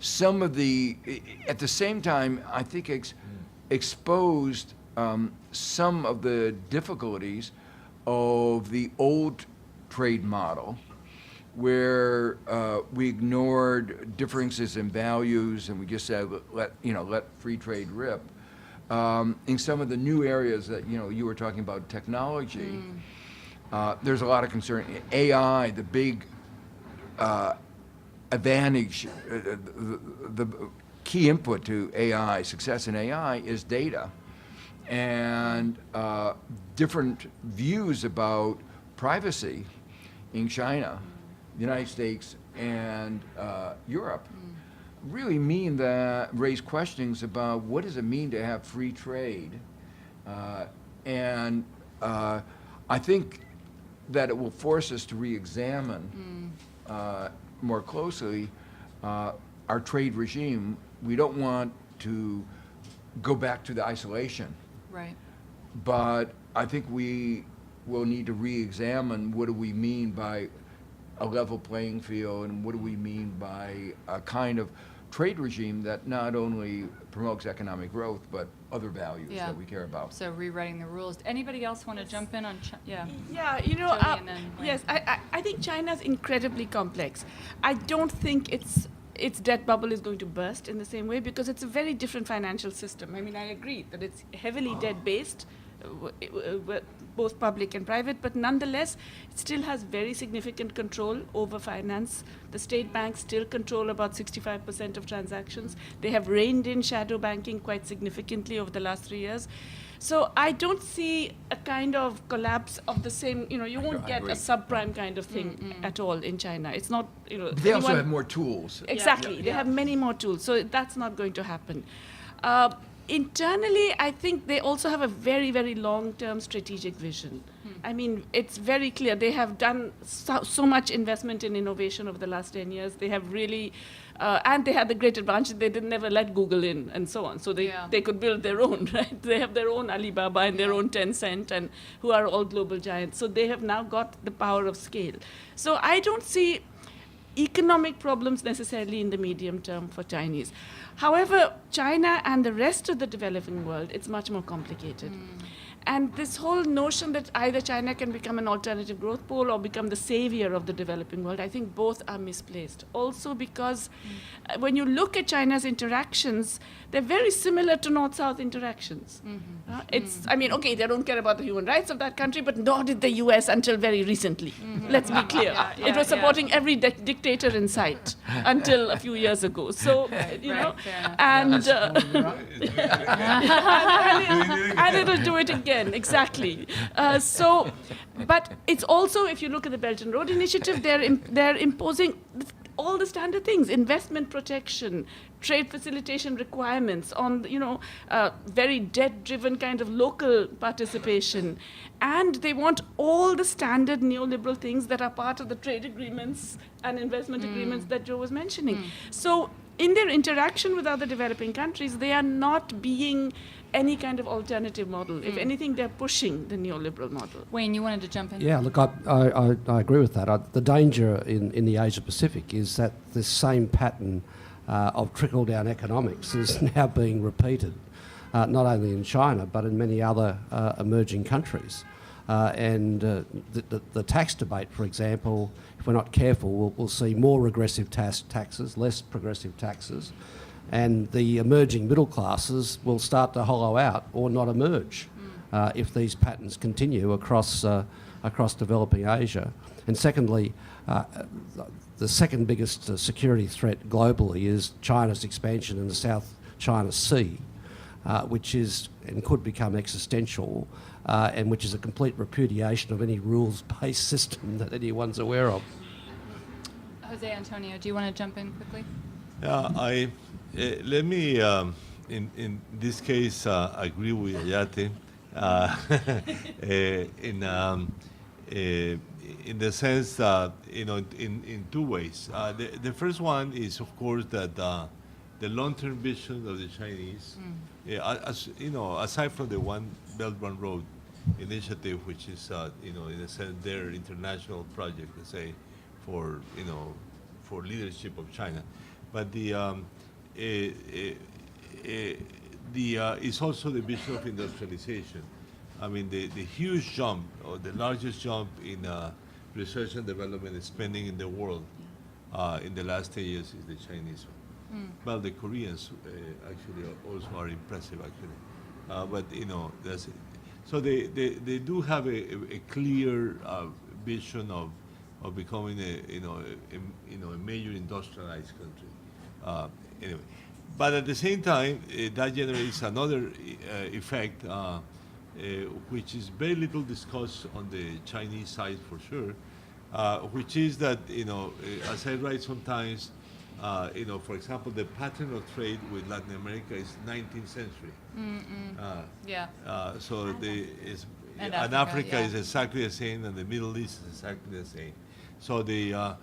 [SPEAKER 3] some of the, at the same time, I think exposed some of the difficulties of the old trade model, where we ignored differences in values and we just said let free trade rip. In some of the new areas that you were talking about, technology, there's a lot of concern. AI, the big advantage, the key input to AI, success in AI, is data, and different views about privacy in China, the United States, and Europe really raise questions about what does it mean to have free trade, and I think that it will force us to re-examine more closely our trade regime. We don't want to go back to the isolation,
[SPEAKER 2] Right.
[SPEAKER 3] but I think we will need to re-examine what do we mean by a level playing field, and what do we mean by a kind of trade regime that not only promotes economic growth, but other values
[SPEAKER 2] Yeah.
[SPEAKER 3] that we care about.
[SPEAKER 2] So rewriting the rules. Anybody else want to jump in on? Yeah.
[SPEAKER 5] Yeah,
[SPEAKER 2] Jody and then Wayne.
[SPEAKER 5] yes, I think China is incredibly complex. I don't think its debt bubble is going to burst in the same way, because it's a very different financial system. I mean, I agree that it's heavily debt-based, both public and private, but nonetheless, it still has very significant control over finance. The state banks still control about 65% of transactions. They have reined in shadow banking quite significantly over the last 3 years. So I don't see a kind of collapse of the same, you won't
[SPEAKER 3] I
[SPEAKER 5] get
[SPEAKER 3] agree.
[SPEAKER 5] a subprime kind of thing at all in China. It's not,
[SPEAKER 3] But they also
[SPEAKER 5] anyone-
[SPEAKER 3] have more tools.
[SPEAKER 5] Exactly.
[SPEAKER 2] Yeah.
[SPEAKER 5] They have many more tools. So that's not going to happen. Internally, I think they also have a very, very long-term strategic vision. I mean, it's very clear. They have done so much investment in innovation over the last 10 years. They have really, and they had the great advantage, they did never let Google in and so on. So they could build their own, right? They have their own Alibaba and their own Tencent, and who are all global giants. So they have now got the power of scale. So I don't see economic problems necessarily in the medium term for Chinese. However, China and the rest of the developing world, it's much more complicated. And this whole notion that either China can become an alternative growth pole or become the savior of the developing world, I think both are misplaced. Also because when you look at China's interactions, they're very similar to North-South interactions. I mean, okay, they don't care about the human rights of that country, but nor did the US until very recently. Let's be clear. It was supporting every dictator in sight until a few years ago. So, you know,
[SPEAKER 2] fair enough.
[SPEAKER 5] and it'll do it again, exactly. But it's also, if you look at the Belt and Road Initiative, they're imposing all the standard things: investment protection, trade facilitation requirements on, very debt-driven kind of local participation. And they want all the standard neoliberal things that are part of the trade agreements and investment agreements that Joe was mentioning. So in their interaction with other developing countries, they are not being any kind of alternative model. If anything, they're pushing the neoliberal model.
[SPEAKER 2] Wayne, you wanted to jump in?
[SPEAKER 4] Yeah, look, I agree with that. The danger in the Asia Pacific is that this same pattern of trickle-down economics is now being repeated, not only in China, but in many other emerging countries. The tax debate, for example, if we're not careful, we'll see more regressive taxes, less progressive taxes, and the emerging middle classes will start to hollow out or not emerge if these patterns continue across developing Asia. And secondly, the second biggest security threat globally is China's expansion in the South China Sea. which is and could become existential, and which is a complete repudiation of any rules-based system that anyone's aware of.
[SPEAKER 2] Jose Antonio, do you want to jump in quickly?
[SPEAKER 6] Yeah, let me, in this case, agree with Ayate in the sense that, in two ways. The first one is, of course, that the long-term vision of the Chinese, aside from the One Belt One Road initiative, which is, in a sense, their international project, let's say, for leadership of China, but it's also the vision of industrialization. I mean, the huge jump, or the largest jump in research and development spending in the world in the last 10 years is the Chinese one. Well, the Koreans actually also are impressive, actually. But, that's it. So they do have a clear vision of becoming a major industrialized country. Anyway, but at the same time, that generates another effect, which is very little discussed on the Chinese side for sure, which is that as I write sometimes, for example, the pattern of trade with Latin America is 19th century.
[SPEAKER 2] Yeah.
[SPEAKER 6] So
[SPEAKER 2] And
[SPEAKER 6] and
[SPEAKER 2] Africa,
[SPEAKER 6] Africa
[SPEAKER 2] yeah.
[SPEAKER 6] is exactly the same, and the Middle East is exactly the same. So they are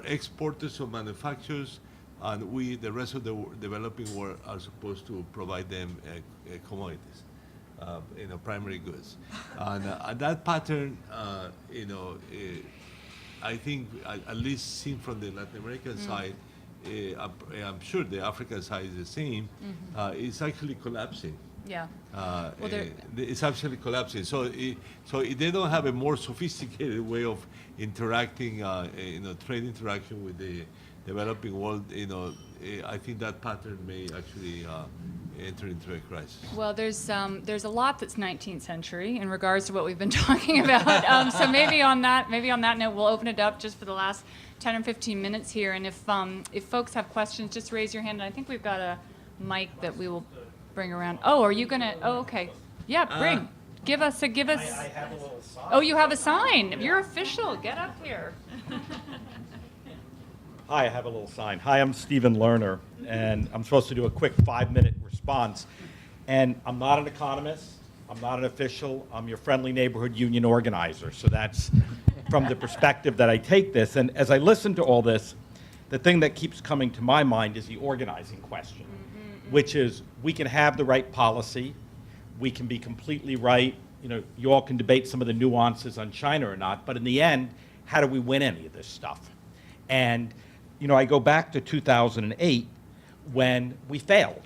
[SPEAKER 6] exporters of manufacturers, and we, the rest of the developing world, are supposed to provide them commodities, primary goods. And that pattern, I think, at least seen from the Latin American side, I'm sure the African side is the same, it's actually collapsing.
[SPEAKER 2] Yeah.
[SPEAKER 6] It's actually collapsing. So they don't have a more sophisticated way of interacting, trade interaction with the developing world. I think that pattern may actually enter into a crisis.
[SPEAKER 2] Well, there's a lot that's 19th century in regards to what we've been talking about. So maybe on that note, we'll open it up just for the last 10 or 15 minutes here. And if folks have questions, just raise your hand. And I think we've got a mic that we will bring around. Oh, are you gonna? Oh, okay. Yeah, bring. Give us.
[SPEAKER 8] I have a little sign.
[SPEAKER 2] Oh, you have a sign. You're official. Get up here.
[SPEAKER 8] Hi, I have a little sign. Hi, I'm Stephen Lerner, and I'm supposed to do a quick 5-minute response. And I'm not an economist. I'm not an official. I'm your friendly neighborhood union organizer. So that's from the perspective that I take this. And as I listen to all this, the thing that keeps coming to my mind is the organizing question, which is we can have the right policy. We can be completely right. You all can debate some of the nuances on China or not. But in the end, how do we win any of this stuff? And I go back to 2008 when we failed.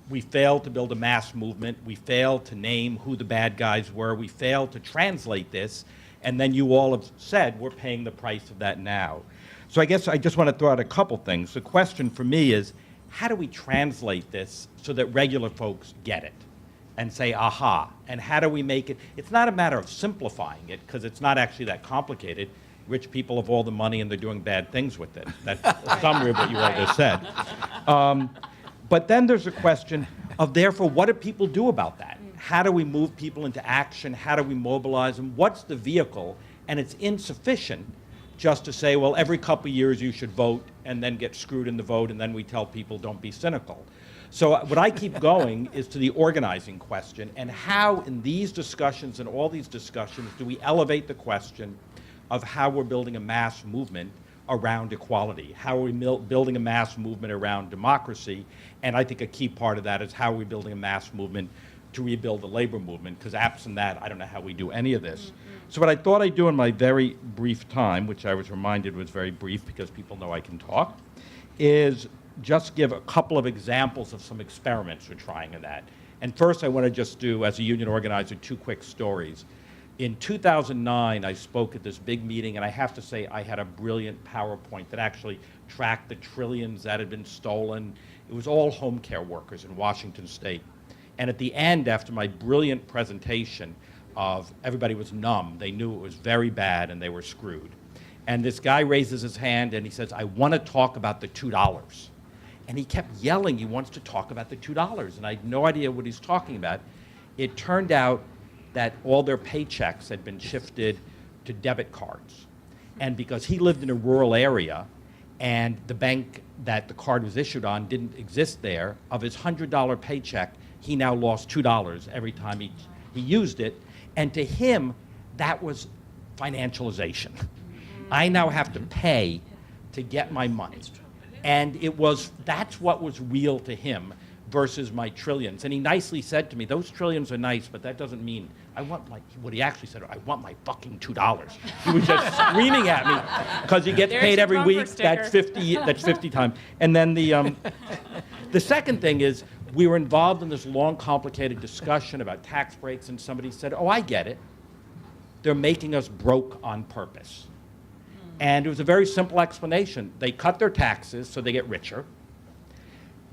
[SPEAKER 8] We failed to build a mass movement. We failed to name who the bad guys were. We failed to translate this. And then you all have said we're paying the price of that now. So I guess I just want to throw out a couple things. The question for me is, how do we translate this so that regular folks get it and say, aha? And how do we make it? It's not a matter of simplifying it, because it's not actually that complicated. Rich people have all the money and they're doing bad things with it. That's a summary of what you all just said. But then there's a question of, therefore, what do people do about that? How do we move people into action? How do we mobilize them? What's the vehicle? And it's insufficient just to say, well, every couple of years you should vote, and then get screwed in the vote, and then we tell people don't be cynical. So what I keep going is to the organizing question, and how in these discussions and all these discussions do we elevate the question of how we're building a mass movement around equality, how are we building a mass movement around democracy, and I think a key part of that is how are we building a mass movement to rebuild the labor movement, because absent that, I don't know how we do any of this. So what I thought I'd do in my very brief time, which I was reminded was very brief because people know I can talk, is just give a couple of examples of some experiments we're trying in that. And first I want to just do, as a union organizer, 2 quick stories. In 2009, I spoke at this big meeting, and I have to say I had a brilliant PowerPoint that actually tracked the trillions that had been stolen. It was all home care workers in Washington State. And at the end, after my brilliant presentation of everybody was numb, they knew it was very bad and they were screwed. And this guy raises his hand and he says, I want to talk about the $2. And he kept yelling he wants to talk about the $2, and I had no idea what he's talking about. It turned out that all their paychecks had been shifted to debit cards. And because he lived in a rural area, and the bank that the card was issued on didn't exist there, of his $100 paycheck, he now lost $2 every time he used it. And to him, that was financialization. I now have to pay to get my money. And that's what was real to him versus my trillions. And he nicely said to me, those trillions are nice, but that doesn't mean, what he actually said, I want my fucking $2. He was just screaming at me because he gets
[SPEAKER 2] There's
[SPEAKER 8] paid
[SPEAKER 2] your
[SPEAKER 8] every
[SPEAKER 2] bumper
[SPEAKER 8] week.
[SPEAKER 2] sticker.
[SPEAKER 8] That's 50 times. And then the second thing is, we were involved in this long, complicated discussion about tax breaks, and somebody said, oh, I get it. They're making us broke on purpose. And it was a very simple explanation. They cut their taxes so they get richer.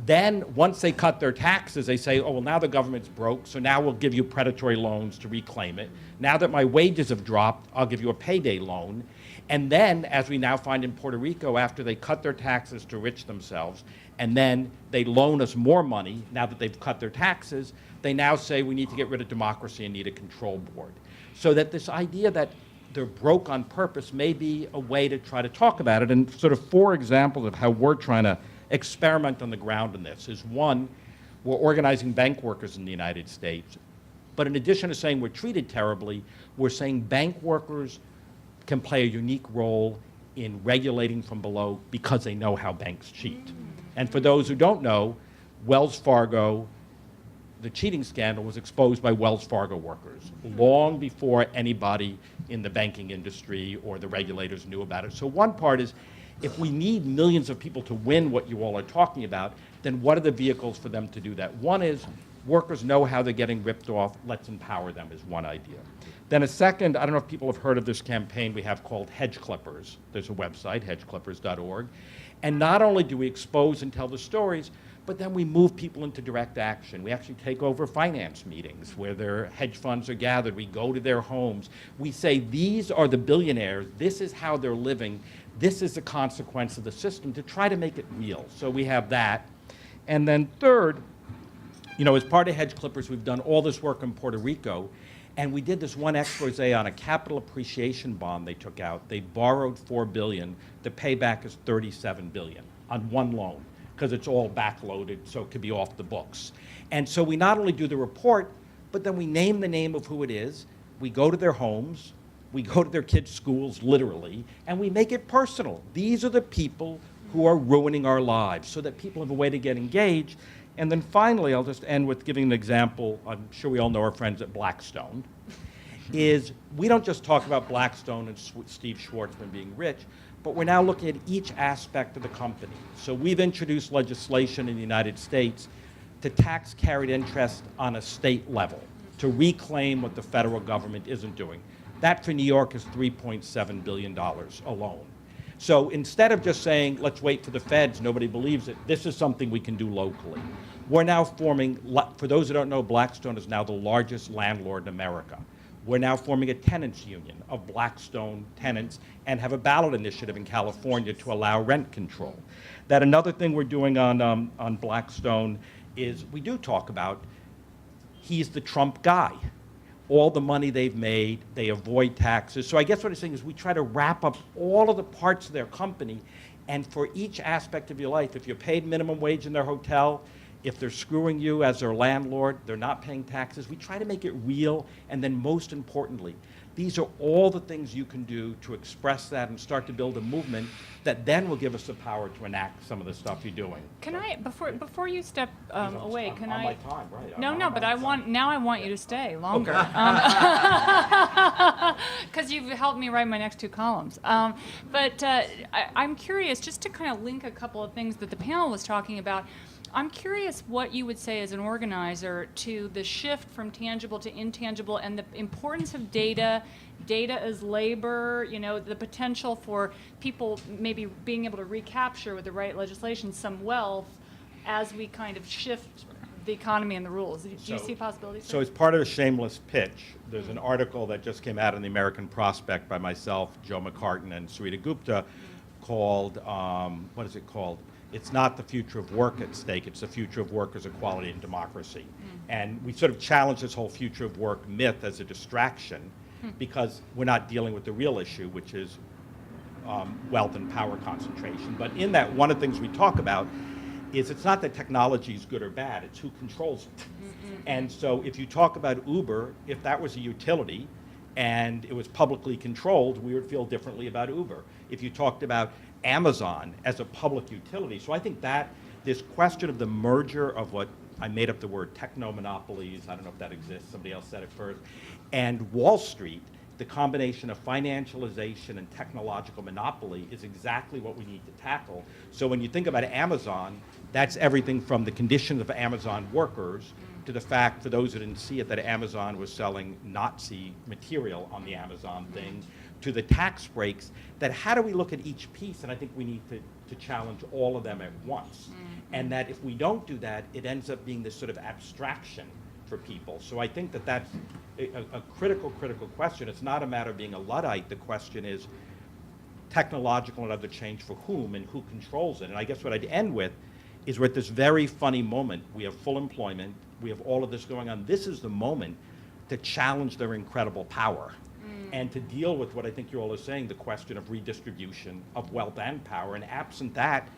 [SPEAKER 8] Then, once they cut their taxes, they say, oh, well, now the government's broke, so now we'll give you predatory loans to reclaim it. Now that my wages have dropped, I'll give you a payday loan. And then, as we now find in Puerto Rico, after they cut their taxes to enrich themselves, and then they loan us more money, now that they've cut their taxes, they now say we need to get rid of democracy and need a control board. So that this idea that they're broke on purpose may be a way to try to talk about it. And sort of 4 examples of how we're trying to experiment on the ground in this is, one, we're organizing bank workers in the United States. But in addition to saying we're treated terribly, we're saying bank workers can play a unique role in regulating from below because they know how banks cheat. And for those who don't know, Wells Fargo, the cheating scandal was exposed by Wells Fargo workers long before anybody in the banking industry or the regulators knew about it. So one part is, if we need millions of people to win what you all are talking about, then what are the vehicles for them to do that? One is, workers know how they're getting ripped off, let's empower them, is one idea. Then a second, I don't know if people have heard of this campaign we have called Hedge Clippers. There's a website, hedgeclippers.org. And not only do we expose and tell the stories, but then we move people into direct action. We actually take over finance meetings where their hedge funds are gathered. We go to their homes. We say, these are the billionaires. This is how they're living. This is the consequence of the system, to try to make it real. So we have that. And then third, as part of Hedge Clippers, we've done all this work in Puerto Rico. And we did this one expose on a capital appreciation bond they took out. They borrowed $4 billion. The payback is $37 billion on one loan, because it's all backloaded, so it could be off the books. And so we not only do the report, but then we name the name of who it is. We go to their homes. We go to their kids' schools, literally, and we make it personal. These are the people who are ruining our lives, so that people have a way to get engaged. And then finally, I'll just end with giving an example. I'm sure we all know our friends at Blackstone. Is we don't just talk about Blackstone and Steve Schwarzman being rich, but we're now looking at each aspect of the company. So we've introduced legislation in the United States to tax carried interest on a state level, to reclaim what the federal government isn't doing. That for New York is $3.7 billion alone. So instead of just saying, let's wait for the feds, nobody believes it, this is something we can do locally. We're now forming, for those who don't know, Blackstone is now the largest landlord in America. We're now forming a tenants union of Blackstone tenants and have a ballot initiative in California to allow rent control. That another thing we're doing on Blackstone is we do talk about, he's the Trump guy. All the money they've made, they avoid taxes. So I guess what I'm saying is we try to wrap up all of the parts of their company, and for each aspect of your life, if you're paid minimum wage in their hotel, if they're screwing you as their landlord, they're not paying taxes, we try to make it real, and then most importantly, these are all the things you can do to express that and start to build a movement that then will give us the power to enact some of the stuff you're doing.
[SPEAKER 2] Can I, before you step away, can
[SPEAKER 8] on
[SPEAKER 2] I?
[SPEAKER 8] my time, right?
[SPEAKER 2] No, but I want you to stay longer. Because you've helped me write my next 2 columns. But I'm curious, just to kind of link a couple of things that the panel was talking about. I'm curious what you would say as an organizer to the shift from tangible to intangible and the importance of data as labor, the potential for people maybe being able to recapture with the right legislation some wealth as we kind of shift the economy and the rules. Do you see possibilities?
[SPEAKER 8] So as part of a shameless pitch, there's an article that just came out in the American Prospect by myself, Joe McCartan, and Sarita Gupta called, what is it called? it's not the future of work at stake, it's the future of workers' equality and democracy. And we sort of challenge this whole future of work myth as a distraction because we're not dealing with the real issue, which is wealth and power concentration. But in that, one of the things we talk about is it's not that technology is good or bad, it's who controls it. And so if you talk about Uber, if that was a utility and it was publicly controlled, we would feel differently about Uber. If you talked about Amazon as a public utility, so I think that this question of the merger of what, I made up the word techno-monopolies, I don't know if that exists, somebody else said it first, and Wall Street, the combination of financialization and technological monopoly is exactly what we need to tackle. So when you think about Amazon, that's everything from the conditions of Amazon workers to the fact, for those who didn't see it, that Amazon was selling Nazi material on the Amazon thing, to the tax breaks, that how do we look at each piece? And I think we need to challenge all of them at once. And that if we don't do that, it ends up being this sort of abstraction for people. So I think that that's a critical question. It's not a matter of being a Luddite. The question is technological and other change for whom and who controls it. And I guess what I'd end with is we're at this very funny moment. We have full employment. We have all of this going on. This is the moment to challenge their incredible power and to deal with what I think you all are saying, the question of redistribution of wealth and power. And absent that,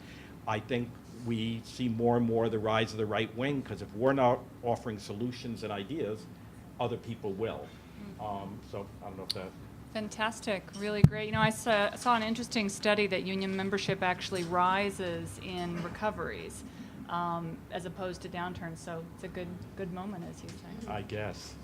[SPEAKER 8] I think we see more and more the rise of the right wing, because if we're not offering solutions and ideas, other people will. So I don't know if that...
[SPEAKER 2] Fantastic, really great. You know, I saw an interesting study that union membership actually rises in recoveries as opposed to downturns. So it's a good moment, as you say.
[SPEAKER 8] I guess.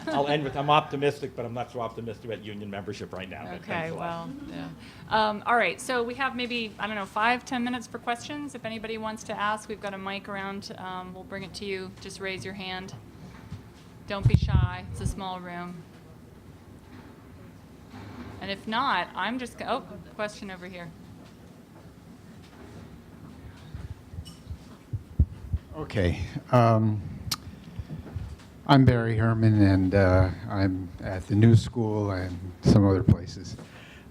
[SPEAKER 8] I'll end with, I'm optimistic, but I'm not so optimistic about union membership right now. But
[SPEAKER 2] Okay,
[SPEAKER 8] thanks a lot.
[SPEAKER 2] well, yeah. All right, so we have maybe, I don't know, 5-10 minutes for questions. If anybody wants to ask, we've got a mic around. We'll bring it to you. Just raise your hand. Don't be shy. It's a small room. And if not, I'm just, question over here.
[SPEAKER 9] Okay. I'm Barry Herman, and I'm at the New School and some other places.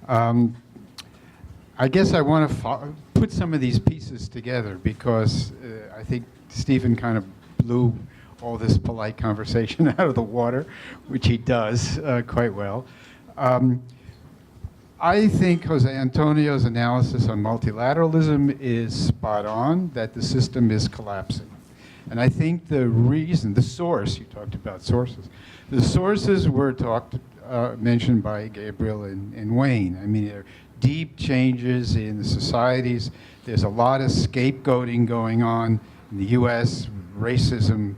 [SPEAKER 9] I guess I want to put some of these pieces together because I think Stephen kind of blew all this polite conversation out of the water, which he does quite well. I think Jose Antonio's analysis on multilateralism is spot on, that the system is collapsing. And I think the reason, the source, you talked about sources, the sources were mentioned by Gabriel and Wayne. I mean, there are deep changes in the societies. There's a lot of scapegoating going on in the US, racism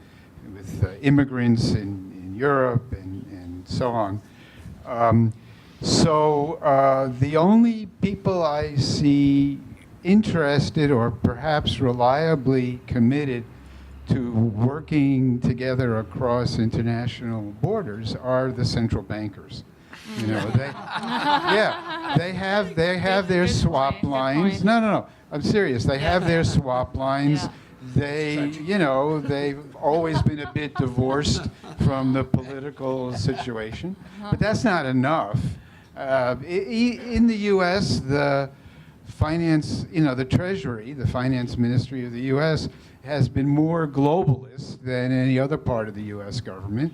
[SPEAKER 9] with immigrants in Europe and so on. So the only people I see interested or perhaps reliably committed to working together across international borders are the central bankers. You know, they have their swap lines. No, I'm serious. They have their swap lines.
[SPEAKER 2] Yeah.
[SPEAKER 9] They've always been a bit divorced from the political situation, but that's not enough. In the U.S., the finance, the Treasury, the finance ministry of the U.S. has been more globalist than any other part of the U.S. government,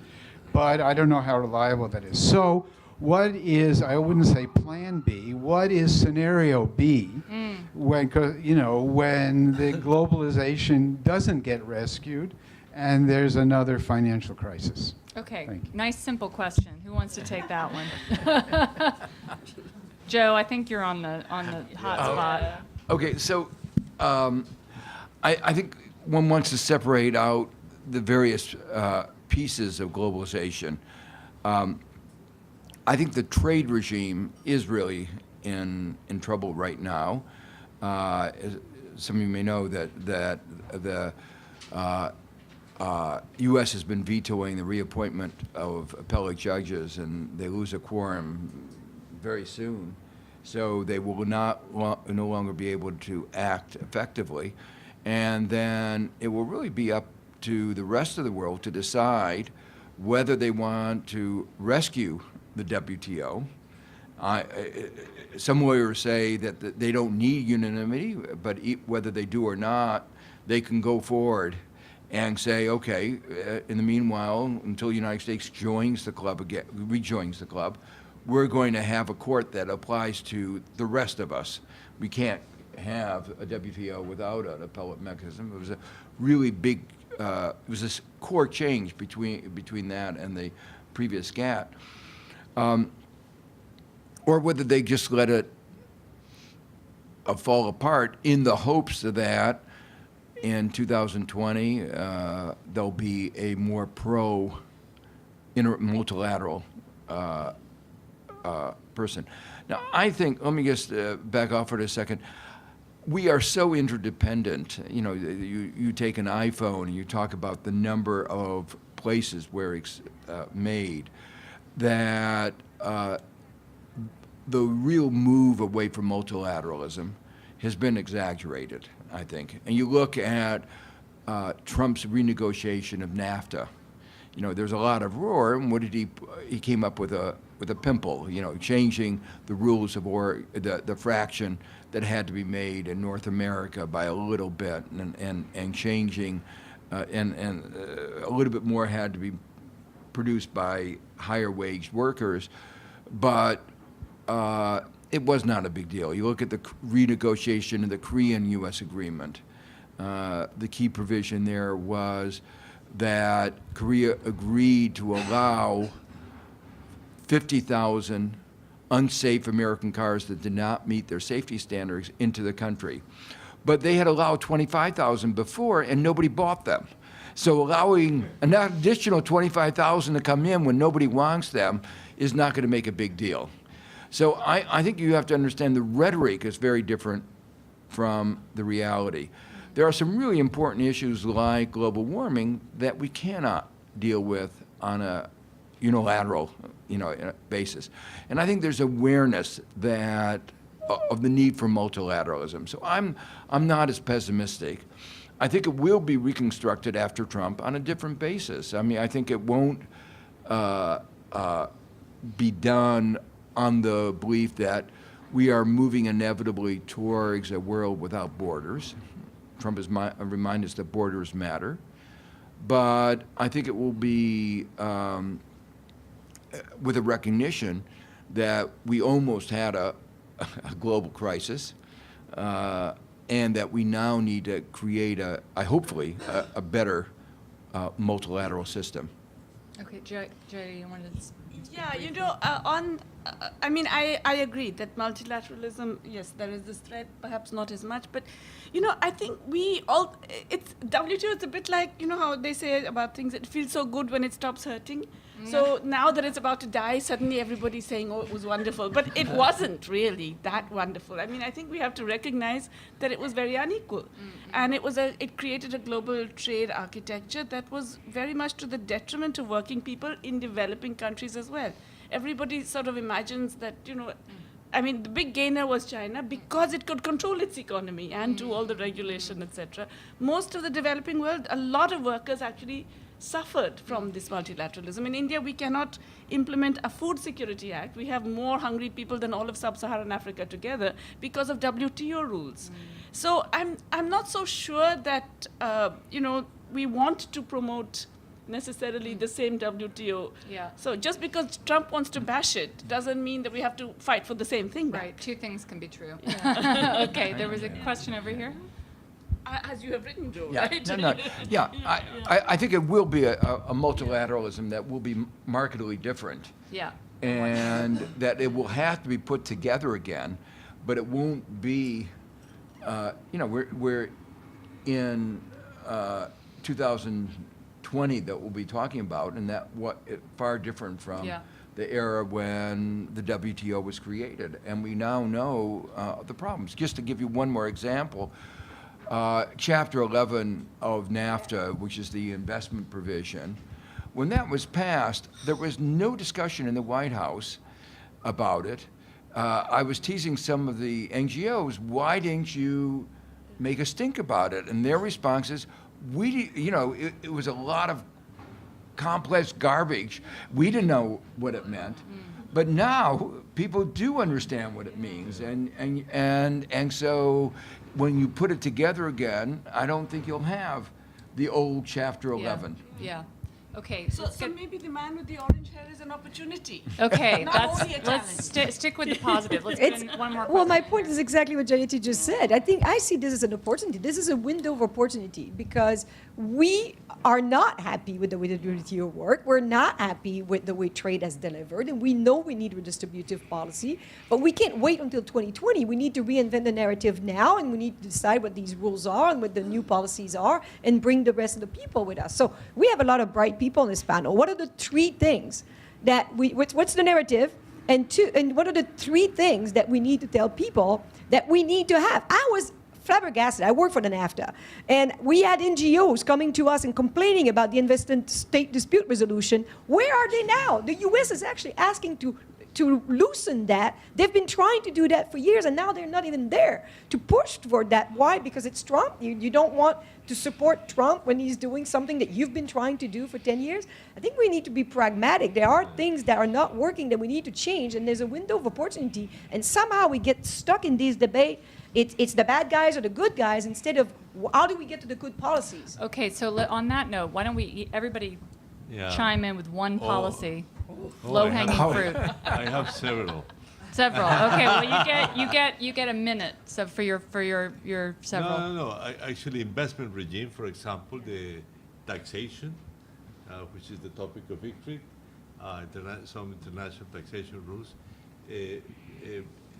[SPEAKER 9] but I don't know how reliable that is. So what is, I wouldn't say plan B, what is scenario B when the globalization doesn't get rescued and there's another financial crisis?
[SPEAKER 2] Okay, nice simple question. Who wants to take that one? Joe, I think you're on the hot spot.
[SPEAKER 3] Okay, so I think one wants to separate out the various pieces of globalization. I think the trade regime is really in trouble right now. As some of you may know that the U.S. has been vetoing the reappointment of appellate judges, and they lose a quorum very soon. So they will no longer be able to act effectively. And then it will really be up to the rest of the world to decide whether they want to rescue the WTO Some lawyers say that they don't need unanimity, but whether they do or not, they can go forward and say, okay, in the meanwhile, until the United States joins the club again, rejoins the club, we're going to have a court that applies to the rest of us. We can't have a WTO without an appellate mechanism. It was a really big, it was a core change between that and the previous GATT. Or whether they just let it fall apart in the hopes that in 2020 there'll be a more multilateral person. Now, I think, let me just back off for a second. We are so interdependent. You know, you take an iPhone and you talk about the number of places where it's made, that the real move away from multilateralism has been exaggerated, I think. And you look at Trump's renegotiation of NAFTA. You know, there's a lot of roar, and what did he came up with a pimple, you know, changing the rules of the fraction that had to be made in North America by a little bit, and changing, and a little bit more had to be produced by higher waged workers, but it was not a big deal. You look at the renegotiation of the Korean-U.S. agreement. The key provision there was that Korea agreed to allow 50,000 unsafe American cars that did not meet their safety standards into the country. But they had allowed 25,000 before, and nobody bought them. So allowing an additional 25,000 to come in when nobody wants them is not going to make a big deal. So I think you have to understand the rhetoric is very different from the reality. There are some really important issues like global warming that we cannot deal with on a unilateral, basis. And I think there's awareness that of the need for multilateralism. So I'm not as pessimistic. I think it will be reconstructed after Trump on a different basis. I mean, I think it won't be done on the belief that we are moving inevitably towards a world without borders. Trump has reminded us that borders matter. But I think it will be with a recognition that we almost had a global crisis, and that we now need to create hopefully a better multilateral system.
[SPEAKER 2] Okay, Jay, you wanted to...
[SPEAKER 5] Yeah, I agree that multilateralism, yes, there is this threat, perhaps not as much, but, I think WTO is a bit like, how they say about things, it feels so good when it stops hurting. So now that it's about to die, suddenly everybody's saying, oh, it was wonderful. But it wasn't really that wonderful. I mean, I think we have to recognize that it was very unequal. And it created a global trade architecture that was very much to the detriment of working people in developing countries as well. Everybody sort of imagines that, the big gainer was China because it could control its economy and do all the regulation, etc. Most of the developing world, a lot of workers actually suffered from this multilateralism. In India, we cannot implement a food security act. We have more hungry people than all of sub-Saharan Africa together because of WTO rules. So I'm not so sure that, we want to promote necessarily the same WTO.
[SPEAKER 2] Yeah.
[SPEAKER 5] So just because Trump wants to bash it doesn't mean that we have to fight for the same thing back.
[SPEAKER 2] Right, two things can be true. Yeah. Okay, there was a question over here.
[SPEAKER 5] As you have written, Joe,
[SPEAKER 3] Yeah,
[SPEAKER 5] right?
[SPEAKER 3] no. Yeah, I think it will be a multilateralism that will be markedly different.
[SPEAKER 2] Yeah.
[SPEAKER 3] And that it will have to be put together again, but it won't be, we're in 2020 that we'll be talking about, and far different from the era when the WTO was created. And we now know the problems. Just to give you one more example, Chapter 11 of NAFTA, which is the investment provision, when that was passed, there was no discussion in the White House about it. I was teasing some of the NGOs, why didn't you make a stink about it? And their response is, it was a lot of complex garbage. We didn't know what it meant. But now people do understand what it means, and so when you put it together again, I don't think you'll have the old Chapter 11.
[SPEAKER 2] Yeah. Okay.
[SPEAKER 5] So maybe the man with the orange hair is an opportunity.
[SPEAKER 2] Okay,
[SPEAKER 5] Not only a
[SPEAKER 2] let's stick with the positive. Let's
[SPEAKER 10] It's,
[SPEAKER 2] get in one more
[SPEAKER 10] well, my
[SPEAKER 2] question
[SPEAKER 10] point
[SPEAKER 2] here.
[SPEAKER 10] is exactly what Jayati just said. I think I see this as an opportunity. This is a window of opportunity because we are not happy with the way the WTO work. We're not happy with the way trade has delivered, and we know we need redistributive policy, but we can't wait until 2020. We need to reinvent the narrative now, and we need to decide what these rules are and what the new policies are, and bring the rest of the people with us. So we have a lot of bright people on this panel. What are the three things that what's the narrative? And what are the three things that we need to tell people that we need to have? I was flabbergasted. I work for the NAFTA. And we had NGOs coming to us and complaining about the investment-state dispute resolution. Where are they now? The U.S. is actually asking to loosen that. They've been trying to do that for years, and now they're not even there to push toward that. Why? Because it's Trump. You don't want to support Trump when he's doing something that you've been trying to do for 10 years. I think we need to be pragmatic. There are things that are not working that we need to change, and there's a window of opportunity, and somehow we get stuck in this debate. It's the bad guys or the good guys instead of how do we get to the good policies?
[SPEAKER 2] Okay, so on that note, why don't we everybody chime in with one policy, low-hanging fruit.
[SPEAKER 6] I have several.
[SPEAKER 2] Several. Okay, well you get a minute. So for your several.
[SPEAKER 6] No. Actually, investment regime, for example, the taxation, which is the topic of ICRICT, some international taxation rules,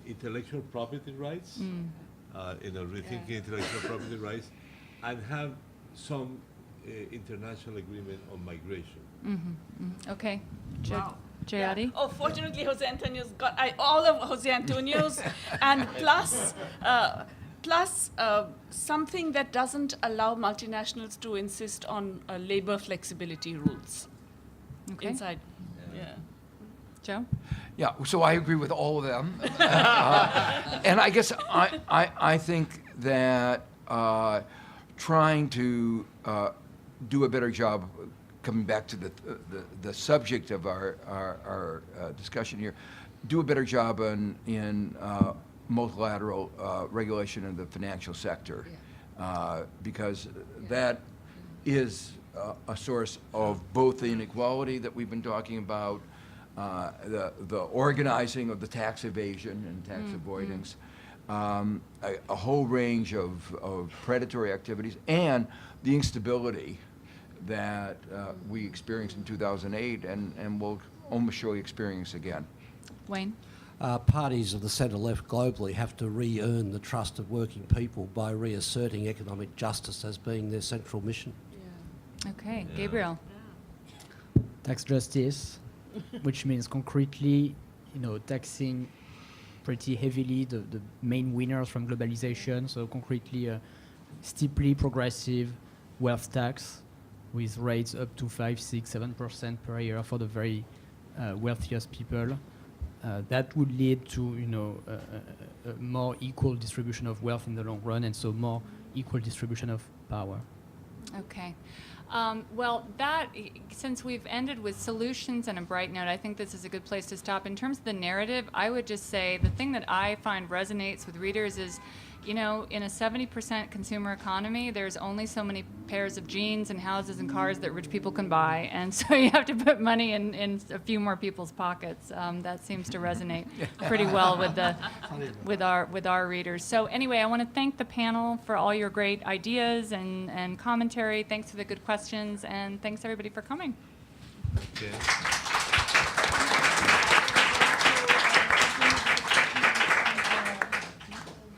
[SPEAKER 6] intellectual property rights, rethinking intellectual property rights, and have some international agreement on migration.
[SPEAKER 2] Okay.
[SPEAKER 5] Wow.
[SPEAKER 2] Jayati?
[SPEAKER 5] Oh, fortunately, Jose Antonio's got all of Jose Antonio's, and plus something that doesn't allow multinationals to insist on labor flexibility rules inside. Yeah.
[SPEAKER 2] Joe?
[SPEAKER 3] Yeah, so I agree with all of them. And I guess I think that trying to do a better job, coming back to the subject of our discussion here, do a better job in multilateral regulation of the financial sector, because that is a source of both the inequality that we've been talking about, the organizing of the tax evasion and tax avoidance, a whole range of predatory activities, and the instability that we experienced in 2008 and will almost surely experience again.
[SPEAKER 2] Wayne?
[SPEAKER 4] Parties of the centre-left globally have to re-earn the trust of working people by reasserting economic justice as being their central mission.
[SPEAKER 2] Okay. Gabriel?
[SPEAKER 7] Tax justice, which means concretely, taxing pretty heavily the main winners from globalization. So concretely, a steeply progressive wealth tax with rates up to 5, 6, 7% per year for the very wealthiest people. That would lead to a more equal distribution of wealth in the long run, and so more equal distribution of power.
[SPEAKER 2] Okay. Well, since we've ended with solutions and a bright note, I think this is a good place to stop. In terms of the narrative, I would just say the thing that I find resonates with readers is, in a 70% consumer economy, there's only so many pairs of jeans and houses and cars that rich people can buy, and so you have to put money in a few more people's pockets. That seems to resonate pretty well with our readers. So anyway, I want to thank the panel for all your great ideas and commentary. Thanks for the good questions, and thanks everybody for coming.
[SPEAKER 6] Okay.